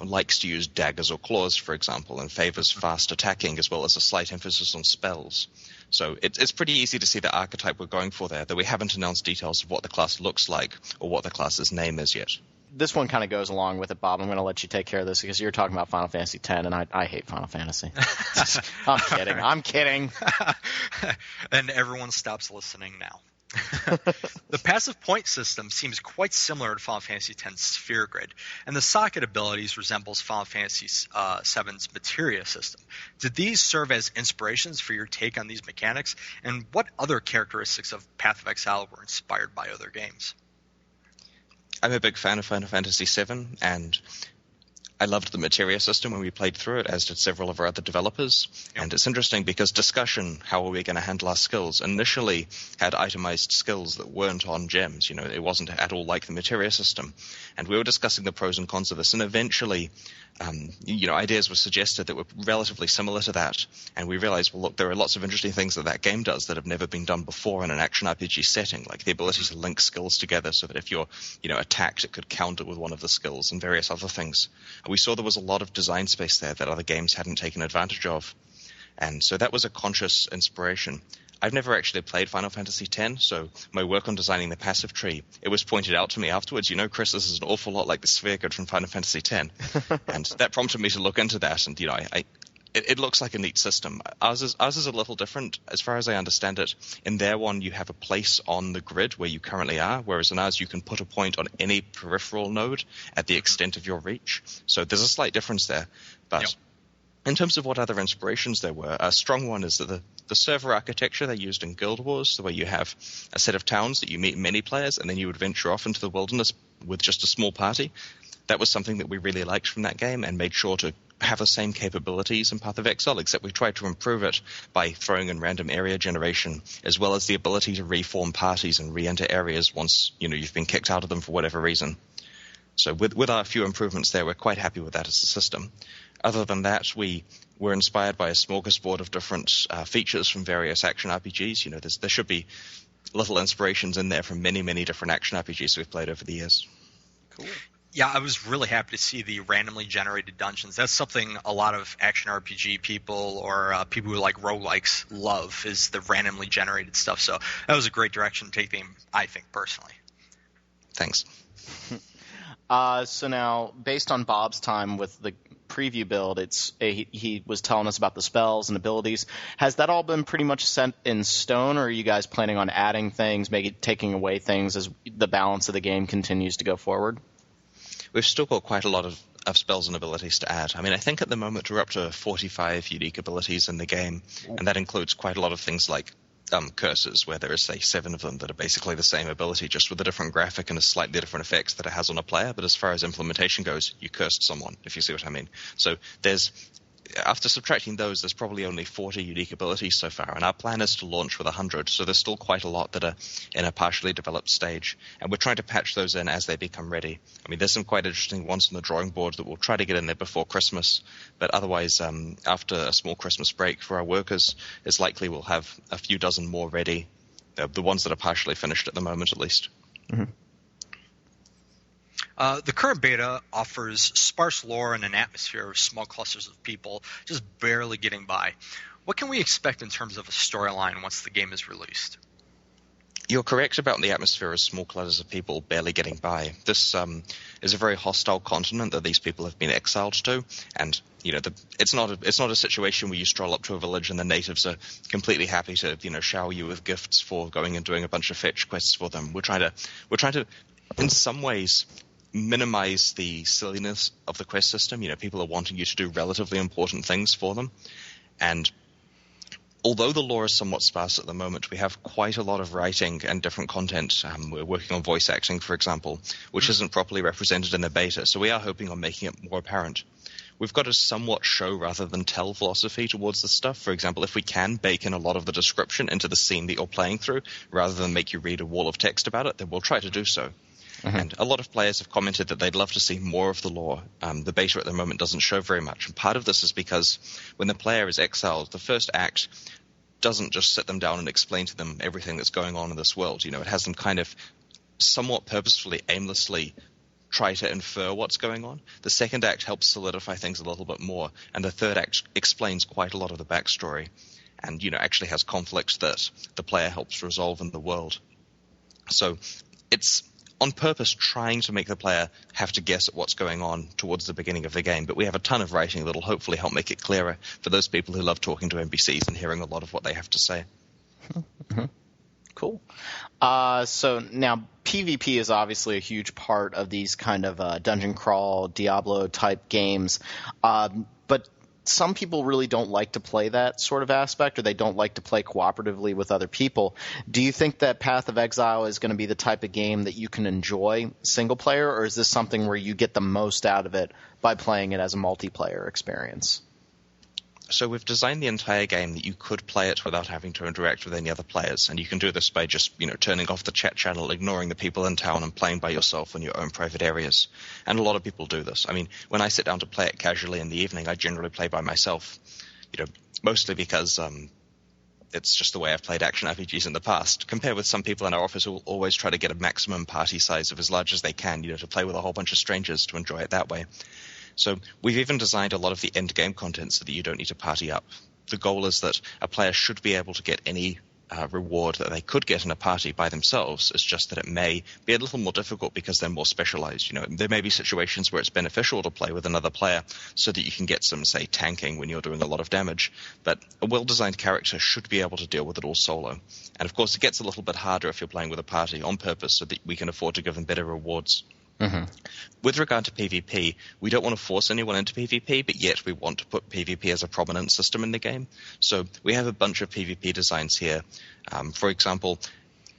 likes to use daggers or claws, for example, and favors fast attacking as well as a slight emphasis on spells. So it's pretty easy to see the archetype we're going for there, though we haven't announced details of what the class looks like or what the class's name is yet. This one kind of goes along with it, Bob. I'm going to let you take care of this because you're talking about Final Fantasy X, and I hate Final Fantasy. I'm kidding. And everyone stops listening now. The passive point system seems quite similar to Final Fantasy X's Sphere Grid, and the socket abilities resembles Final Fantasy VII's Materia system. Did these serve as inspirations for your take on these mechanics, and what other characteristics of Path of Exile were inspired by other games? I'm a big fan of Final Fantasy VII, and I loved the Materia system when we played through it, as did several of our other developers. Yep. And it's interesting because discussion, how are we going to handle our skills, initially had itemized skills that weren't on gems. It wasn't at all like the Materia system. And we were discussing the pros and cons of this, and eventually ideas were suggested that were relatively similar to that. And we realized, well, look, there are lots of interesting things that game does that have never been done before in an action RPG setting, like the ability to link skills together so that if you're, attacked, it could counter with one of the skills and various other things. And we saw there was a lot of design space there that other games hadn't taken advantage of. And so that was a conscious inspiration. I've never actually played Final Fantasy X, so my work on designing the passive tree, it was pointed out to me afterwards, Chris, this is an awful lot like the Sphere Grid from Final Fantasy X. And that prompted me to look into that, and, it looks like a neat system. Ours is a little different, as far as I understand it. In their one, you have a place on the grid where you currently are, whereas in ours, you can put a point on any peripheral node at the extent of your reach. So there's a slight difference there, but... Yep. In terms of what other inspirations there were, a strong one is that the server architecture they used in Guild Wars, the way you have a set of towns that you meet many players and then you would venture off into the wilderness with just a small party, that was something that we really liked from that game and made sure to have the same capabilities in Path of Exile, except we tried to improve it by throwing in random area generation, as well as the ability to reform parties and re-enter areas once you've been kicked out of them for whatever reason. So with our few improvements there, we're quite happy with that as a system. Other than that, we were inspired by a smorgasbord of different features from various action RPGs. There should be little inspirations in there from many, many different action RPGs we've played over the years. Cool. Yeah, I was really happy to see the randomly generated dungeons. That's something a lot of action RPG people or people who like roguelikes love, is the randomly generated stuff. So that was a great direction to take them, I think, personally. Thanks. So now, based on Bob's time with the preview build, he was telling us about the spells and abilities. Has that all been pretty much set in stone, or are you guys planning on adding things, maybe taking away things as the balance of the game continues to go forward? We've still got quite a lot of spells and abilities to add. I mean, I think at the moment we're up to 45 unique abilities in the game, and that includes quite a lot of things like curses, where there is, say, 7 of them that are basically the same ability, just with a different graphic and a slightly different effects that it has on a player. But as far as implementation goes, you cursed someone, if you see what I mean. So after subtracting those, there's probably only 40 unique abilities so far, and our plan is to launch with 100, so there's still quite a lot that are in a partially developed stage, and we're trying to patch those in as they become ready. I mean, there's some quite interesting ones on the drawing board that we'll try to get in there before Christmas, but otherwise, after a small Christmas break for our workers, it's likely we'll have a few dozen more ready, the ones that are partially finished at the moment at least. Mm-hmm. The current beta offers sparse lore and an atmosphere of small clusters of people just barely getting by. What can we expect in terms of a storyline once the game is released? You're correct about the atmosphere of small clusters of people barely getting by. This is a very hostile continent that these people have been exiled to, and it's not a situation where you stroll up to a village and the natives are completely happy to shower you with gifts for going and doing a bunch of fetch quests for them. We're trying to in some ways minimize the silliness of the quest system. People are wanting you to do relatively important things for them, and although the lore is somewhat sparse at the moment, we have quite a lot of writing and different content. We're working on voice acting, for example, which isn't properly represented in the beta, so we are hoping on making it more apparent. We've got a somewhat show rather than tell philosophy towards this stuff. For example, if we can bake in a lot of the description into the scene that you're playing through, rather than make you read a wall of text about it, then we'll try to do so. Mm-hmm. And a lot of players have commented that they'd love to see more of the lore. The beta at the moment doesn't show very much. And part of this is because when the player is exiled, the first act doesn't just sit them down and explain to them everything that's going on in this world. It has them kind of somewhat purposefully, aimlessly try to infer what's going on. The second act helps solidify things a little bit more. And the third act explains quite a lot of the backstory and, actually has conflicts that the player helps resolve in the world. So it's on purpose trying to make the player have to guess at what's going on towards the beginning of the game, but we have a ton of writing that'll hopefully help make it clearer for those people who love talking to NPCs and hearing a lot of what they have to say. Mm-hmm. Cool. So now PvP is obviously a huge part of these kind of dungeon crawl, Diablo type games. But some people really don't like to play that sort of aspect, or they don't like to play cooperatively with other people. Do you think that Path of Exile is going to be the type of game that you can enjoy single player, or is this something where you get the most out of it by playing it as a multiplayer experience? So we've designed the entire game that you could play it without having to interact with any other players, and you can do this by just, turning off the chat channel, ignoring the people in town, and playing by yourself in your own private areas. And a lot of people do this. I mean, when I sit down to play it casually in the evening, I generally play by myself, mostly because it's just the way I've played action RPGs in the past. Compared with some people in our office who will always try to get a maximum party size of as large as they can, to play with a whole bunch of strangers to enjoy it that way. So we've even designed a lot of the end-game content so that you don't need to party up. The goal is that a player should be able to get any reward that they could get in a party by themselves. It's just that it may be a little more difficult because they're more specialized. There may be situations where it's beneficial to play with another player so that you can get some, say, tanking when you're doing a lot of damage. But a well-designed character should be able to deal with it all solo. And of course, it gets a little bit harder if you're playing with a party on purpose so that we can afford to give them better rewards. Mm-hmm. With regard to PvP, we don't want to force anyone into PvP, but yet we want to put PvP as a prominent system in the game. So we have a bunch of PvP designs here. For example,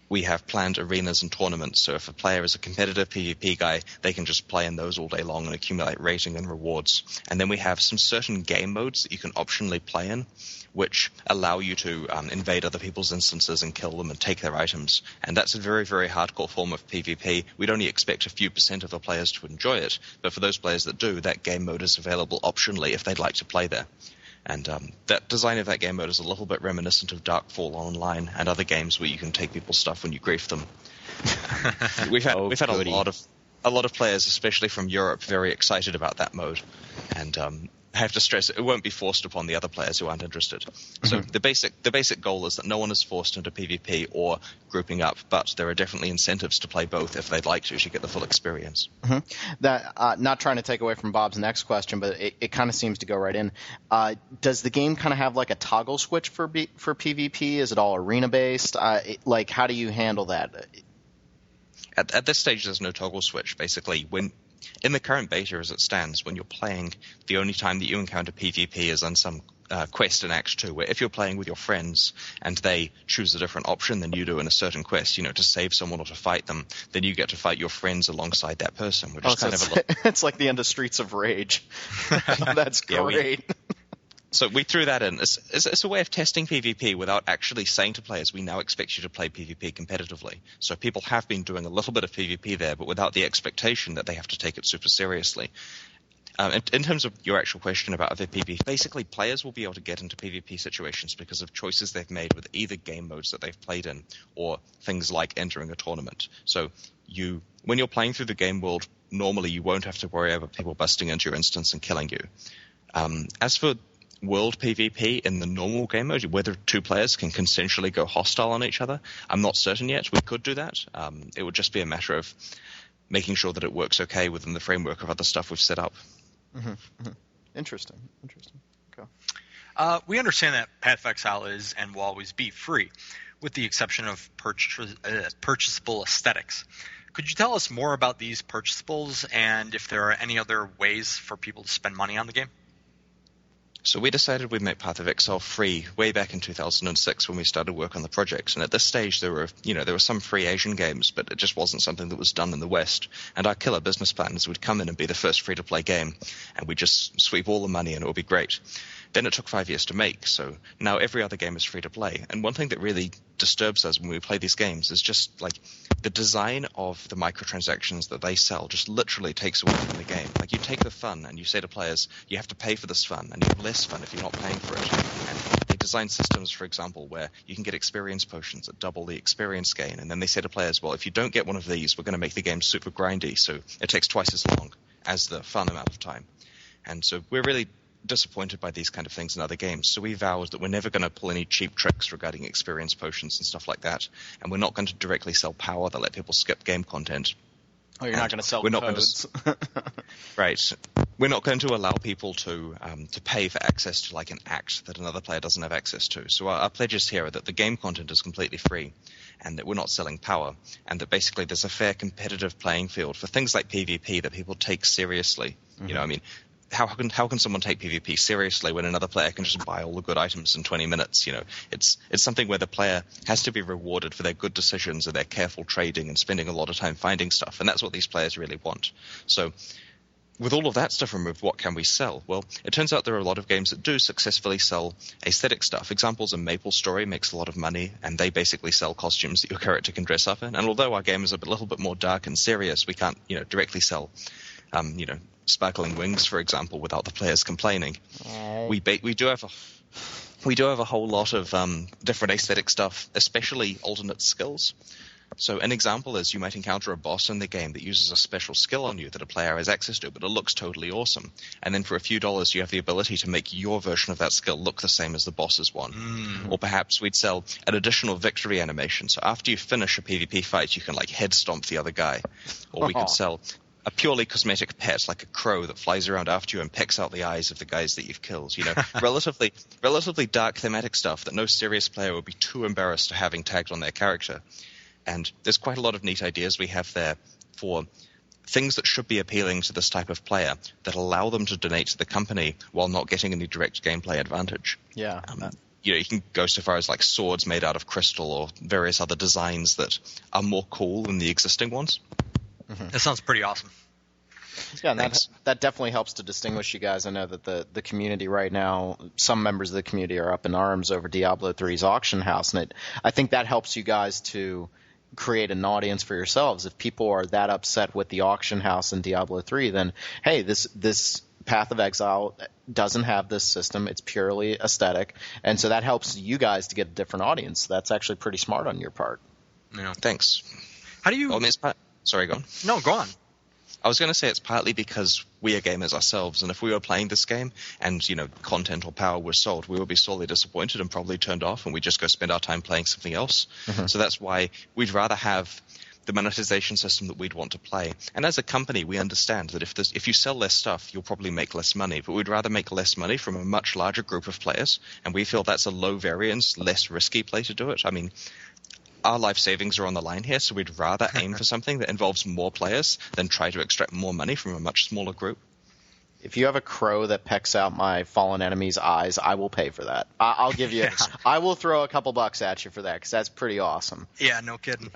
we have planned arenas and tournaments, so if a player is a competitive PvP guy, they can just play in those all day long and accumulate rating and rewards. And then we have some certain game modes that you can optionally play in, which allow you to invade other people's instances and kill them and take their items. And that's a very, very hardcore form of PvP. We'd only expect a few % of the players to enjoy it, but for those players that do, that game mode is available optionally if they'd like to play there. And that design of that game mode is a little bit reminiscent of Darkfall Online and other games where you can take people's stuff when you grief them. We've had a lot of players, especially from Europe, very excited about that mode. And I have to stress it won't be forced upon the other players who aren't interested. So the basic goal is that no one is forced into PvP or grouping up, but there are definitely incentives to play both if they'd like to get the full experience. That not trying to take away from Bob's next question, but it kind of seems to go right in. Does the game kind of have like a toggle switch for PvP? Is it all arena based? How do you handle that? At this stage, there's no toggle switch. Basically, in the current beta as it stands, when you're playing, the only time that you encounter PvP is on some quest in Act 2, where if you're playing with your friends and they choose a different option than you do in a certain quest, to save someone or to fight them, then you get to fight your friends alongside that person, which is kind of it's like the end of Streets of Rage. That's great. So we threw that in. It's a way of testing PvP without actually saying to players, we now expect you to play PvP competitively. So people have been doing a little bit of PvP there, but without the expectation that they have to take it super seriously. In terms of your actual question about other PvP, basically players will be able to get into PvP situations because of choices they've made with either game modes that they've played in or things like entering a tournament. So when you're playing through the game world, normally you won't have to worry about people busting into your instance and killing you. As for world PvP in the normal game mode, whether two players can consensually go hostile on each other, I'm not certain yet. We could do that. It would just be a matter of making sure that it works okay within the framework of other stuff we've set up. Interesting. Okay. We understand that Path of Exile is and will always be free, with the exception of purchasable aesthetics. Could you tell us more about these purchasables and if there are any other ways for people to spend money on the game? So we decided we'd make Path of Exile free way back in 2006 when we started work on the project. And at this stage, there were some free Asian games, but it just wasn't something that was done in the West. And our killer business plan is we'd come in and be the first free-to-play game, and we'd just sweep all the money and it would be great. Then it took 5 years to make, so now every other game is free-to-play. And one thing that really disturbs us when we play these games is just like the design of the microtransactions that they sell just literally takes away from the game. Like you take the fun and you say to players, you have to pay for this fun, and you have less fun if you're not paying for it. And they design systems, for example, where you can get experience potions that double the experience gain, and then they say to players, well, if you don't get one of these, we're going to make the game super grindy, so it takes twice as long as the fun amount of time. And so we're really disappointed by these kind of things in other games, so we vowed that we're never going to pull any cheap tricks regarding experience potions and stuff like that, and we're not going to directly sell power that let people skip game content. Oh, you're not going to sell codes. Right. we're not going to allow people to pay for access to like an act that another player doesn't have access to. So our pledges here are that the game content is completely free, and that we're not selling power, and that basically there's a fair competitive playing field for things like PvP that people take seriously. Mm-hmm. You know, I mean, how can someone take PvP seriously when another player can just buy all the good items in 20 minutes? You know, it's something where the player has to be rewarded for their good decisions and their careful trading and spending a lot of time finding stuff, and that's what these players really want. So with all of that stuff removed, what can we sell? Well, it turns out there are a lot of games that do successfully sell aesthetic stuff. Examples are MapleStory makes a lot of money, and they basically sell costumes that your character can dress up in. And although our game is a little bit more dark and serious, we can't, directly sell, sparkling wings, for example, without the players complaining. We do have a whole lot of different aesthetic stuff, especially alternate skills. So an example is you might encounter a boss in the game that uses a special skill on you that a player has access to, but it looks totally awesome. And then for a few dollars, you have the ability to make your version of that skill look the same as the boss's one. Or perhaps we'd sell an additional victory animation. So after you finish a PvP fight, you can like head stomp the other guy. Or we could sell a purely cosmetic pet, like a crow that flies around after you and pecks out the eyes of the guys that you've killed. Relatively dark thematic stuff that no serious player would be too embarrassed to having tagged on their character. And there's quite a lot of neat ideas we have there for things that should be appealing to this type of player that allow them to donate to the company while not getting any direct gameplay advantage. Yeah. You can go so far as like swords made out of crystal or various other designs that are more cool than the existing ones. Mm-hmm. That sounds pretty awesome. Yeah, and that definitely helps to distinguish you guys. I know that the community right now, some members of the community are up in arms over Diablo 3's auction house, and I think that helps you guys to create an audience for yourselves. If people are that upset with the auction house in Diablo 3, then hey, this Path of Exile doesn't have this system. It's purely aesthetic, and so that helps you guys to get a different audience. That's actually pretty smart on your part. Yeah, thanks. How do you? Sorry, go on. No, go on. I was going to say it's partly because we are gamers ourselves, and if we were playing this game and, content or power was sold, we would be sorely disappointed and probably turned off, and we'd just go spend our time playing something else. Mm-hmm. So that's why we'd rather have the monetization system that we'd want to play. And as a company, we understand that if you sell less stuff, you'll probably make less money, but we'd rather make less money from a much larger group of players, and we feel that's a low variance, less risky play to do it. I mean, our life savings are on the line here, so we'd rather aim for something that involves more players than try to extract more money from a much smaller group. If you have a crow that pecks out my fallen enemy's eyes, I will pay for that. I'll give you. I will throw a couple bucks at you for that because that's pretty awesome. Yeah, no kidding.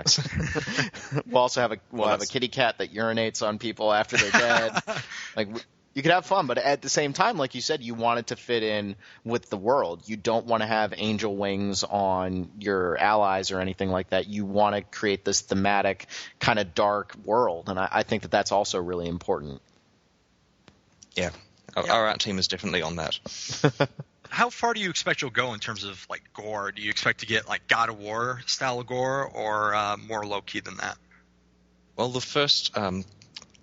We'll also have a kitty cat that urinates on people after they're dead. You could have fun, but at the same time, like you said, you want it to fit in with the world. You don't want to have angel wings on your allies or anything like that. You want to create this thematic kind of dark world, and I think that that's also really important. Yeah. Our art team is definitely on that. How far do you expect you'll go in terms of gore? Do you expect to get God of War style of gore, or more low key than that? Well, the first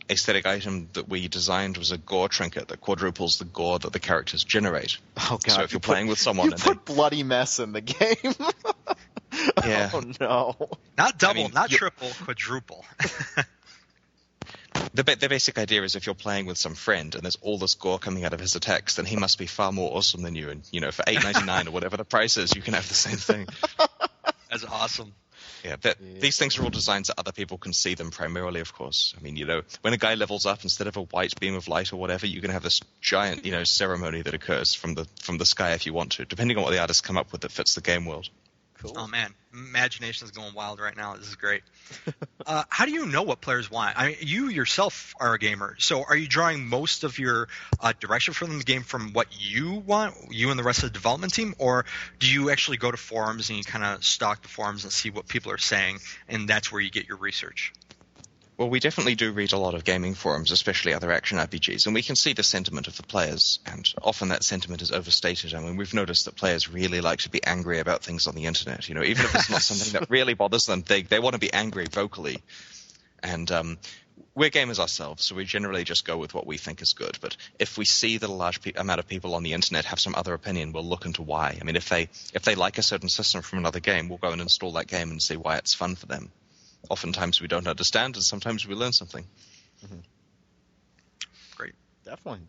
aesthetic item that we designed was a gore trinket that quadruples the gore that the characters generate. Oh god! So if you're playing with someone, you put bloody mess in the game. Yeah. Oh no! Not double, not triple, quadruple. The basic idea is if you're playing with some friend and there's all this gore coming out of his attacks, then he must be far more awesome than you. And for $8.99 or whatever the price is, you can have the same thing. That's awesome. Yeah, these things are all designed so other people can see them primarily, of course. I mean, when a guy levels up, instead of a white beam of light or whatever, you can have this giant, ceremony that occurs from the sky if you want to, depending on what the artists come up with that fits the game world. Cool. Oh man, imagination is going wild right now. This is great. How do you know what players want? I mean, you yourself are a gamer, so are you drawing most of your direction from the game from what you want, you and the rest of the development team, or do you actually go to forums and you kind of stalk the forums and see what people are saying, and that's where you get your research? Well, we definitely do read a lot of gaming forums, especially other action RPGs, and we can see the sentiment of the players, and often that sentiment is overstated. I mean, we've noticed that players really like to be angry about things on the internet. Even if it's not something that really bothers them, they want to be angry vocally. And we're gamers ourselves, so we generally just go with what we think is good. But if we see that a large amount of people on the internet have some other opinion, we'll look into why. I mean, if they like a certain system from another game, we'll go and install that game and see why it's fun for them. Oftentimes we don't understand, and sometimes we learn something. Mm-hmm. Great. Definitely.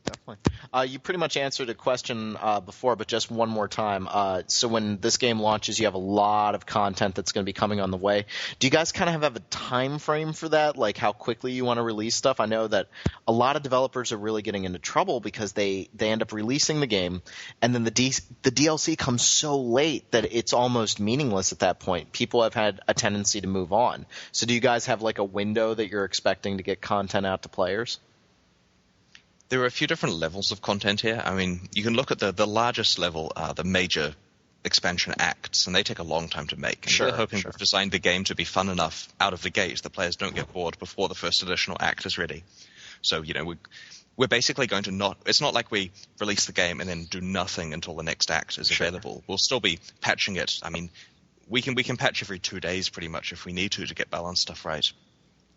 You pretty much answered a question before, but just one more time. So when this game launches, you have a lot of content that's going to be coming on the way. Do you guys kind of have a time frame for that, like how quickly you want to release stuff? I know that a lot of developers are really getting into trouble because they end up releasing the game, and then the DLC comes so late that it's almost meaningless at that point. People have had a tendency to move on. So do you guys have like a window that you're expecting to get content out to players? There are a few different levels of content here. I mean, you can look at the largest level, the major expansion acts, and they take a long time to make. And we're hoping we've designed the game to be fun enough out of the gate that players don't get bored before the first additional act is ready. So, we're basically going to it's not like we release the game and then do nothing until the next act is available. We'll still be patching it. I mean, we can patch every 2 days pretty much if we need to get balance stuff right.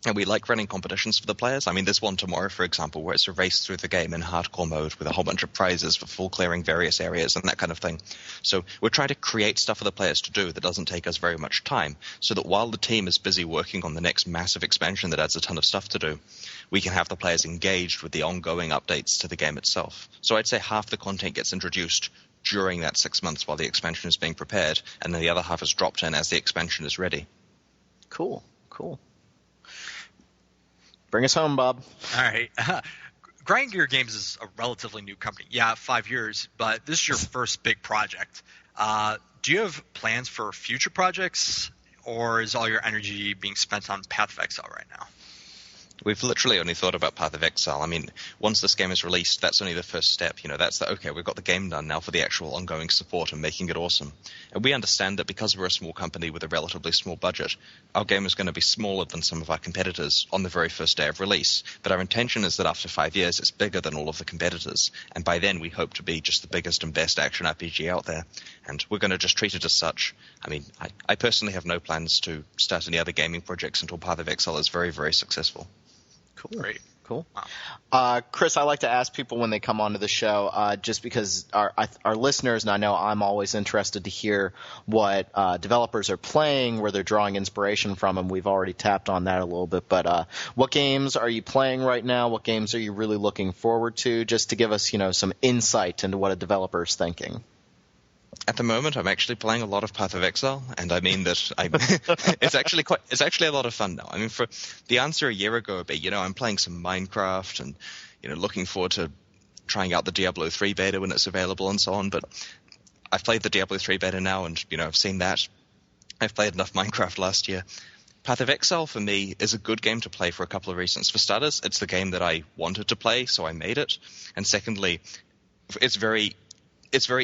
And we like running competitions for the players. I mean, there's one tomorrow, for example, where it's a race through the game in hardcore mode with a whole bunch of prizes for full clearing various areas and that kind of thing. So we're trying to create stuff for the players to do that doesn't take us very much time, so that while the team is busy working on the next massive expansion that adds a ton of stuff to do, we can have the players engaged with the ongoing updates to the game itself. So I'd say half the content gets introduced during that 6 months while the expansion is being prepared, and then the other half is dropped in as the expansion is ready. Cool. Bring us home, Bob. All right. Grinding Gear Games is a relatively new company. Yeah, 5 years, but this is your first big project. Do you have plans for future projects, or is all your energy being spent on Path of Exile right now? We've literally only thought about Path of Exile. I mean, once this game is released, that's only the first step. That's okay, we've got the game done now for the actual ongoing support and making it awesome. And we understand that because we're a small company with a relatively small budget, our game is going to be smaller than some of our competitors on the very first day of release. But our intention is that after 5 years, it's bigger than all of the competitors. And by then, we hope to be just the biggest and best action RPG out there. And we're going to just treat it as such. I mean, I personally have no plans to start any other gaming projects until Path of Exile is very, very successful. Cool. Great. Cool. Wow. Chris, I like to ask people when they come onto the show, just because our listeners, and I know I'm always interested to hear what developers are playing, where they're drawing inspiration from, and we've already tapped on that a little bit. But what games are you playing right now? What games are you really looking forward to? Just to give us, some insight into what a developer's thinking. At the moment, I'm actually playing a lot of Path of Exile, and I mean that it's actually a lot of fun now. I mean, for the answer a year ago would be, I'm playing some Minecraft and, looking forward to trying out the Diablo 3 beta when it's available and so on. But I've played the Diablo 3 beta now, and, I've seen that. I've played enough Minecraft last year. Path of Exile, for me, is a good game to play for a couple of reasons. For starters, it's the game that I wanted to play, so I made it. And secondly, it's very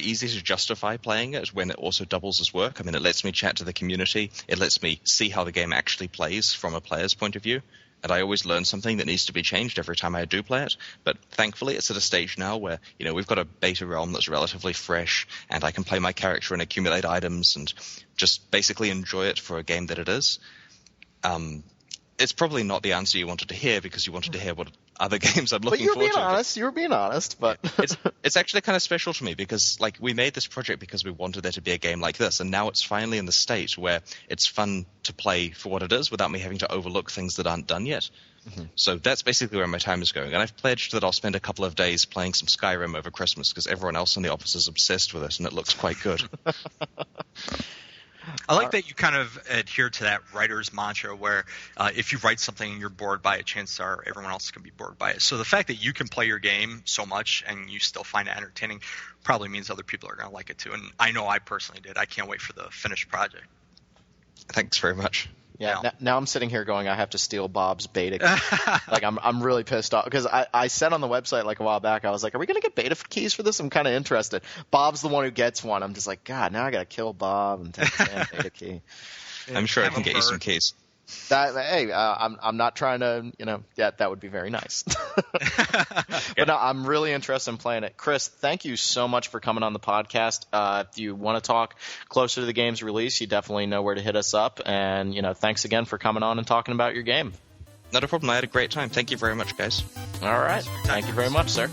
easy to justify playing it when it also doubles as work. I mean, it lets me chat to the community. It lets me see how the game actually plays from a player's point of view. And I always learn something that needs to be changed every time I do play it. But thankfully, it's at a stage now where, we've got a beta realm that's relatively fresh, and I can play my character and accumulate items and just basically enjoy it for a game that it is. It's probably not the answer you wanted to hear, because you wanted to hear what other games I'm looking forward to. You were being honest, but it's actually kind of special to me because, we made this project because we wanted there to be a game like this, and now it's finally in the state where it's fun to play for what it is without me having to overlook things that aren't done yet. Mm-hmm. So that's basically where my time is going, and I've pledged that I'll spend a couple of days playing some Skyrim over Christmas because everyone else in the office is obsessed with it, and it looks quite good. I like that you kind of adhere to that writer's mantra where if you write something and you're bored by it, chances are everyone else can be bored by it. So the fact that you can play your game so much and you still find it entertaining probably means other people are going to like it too. And I know I personally did. I can't wait for the finished project. Thanks very much. Yeah, now I'm sitting here going, I have to steal Bob's beta key. I'm really pissed off because I said on the website a while back, I was like, are we going to get beta keys for this? I'm kind of interested. Bob's the one who gets one. I'm just like, God, now I got to kill Bob and take the beta key. I'm sure I can get you some keys. I'm not trying to, that would be very nice. But no, I'm really interested in playing it. Chris, thank you so much for coming on the podcast. If you want to talk closer to the game's release, you definitely know where to hit us up. And, thanks again for coming on and talking about your game. Not a problem. I had a great time. Thank you very much, guys. All right. Thank you very much, sir.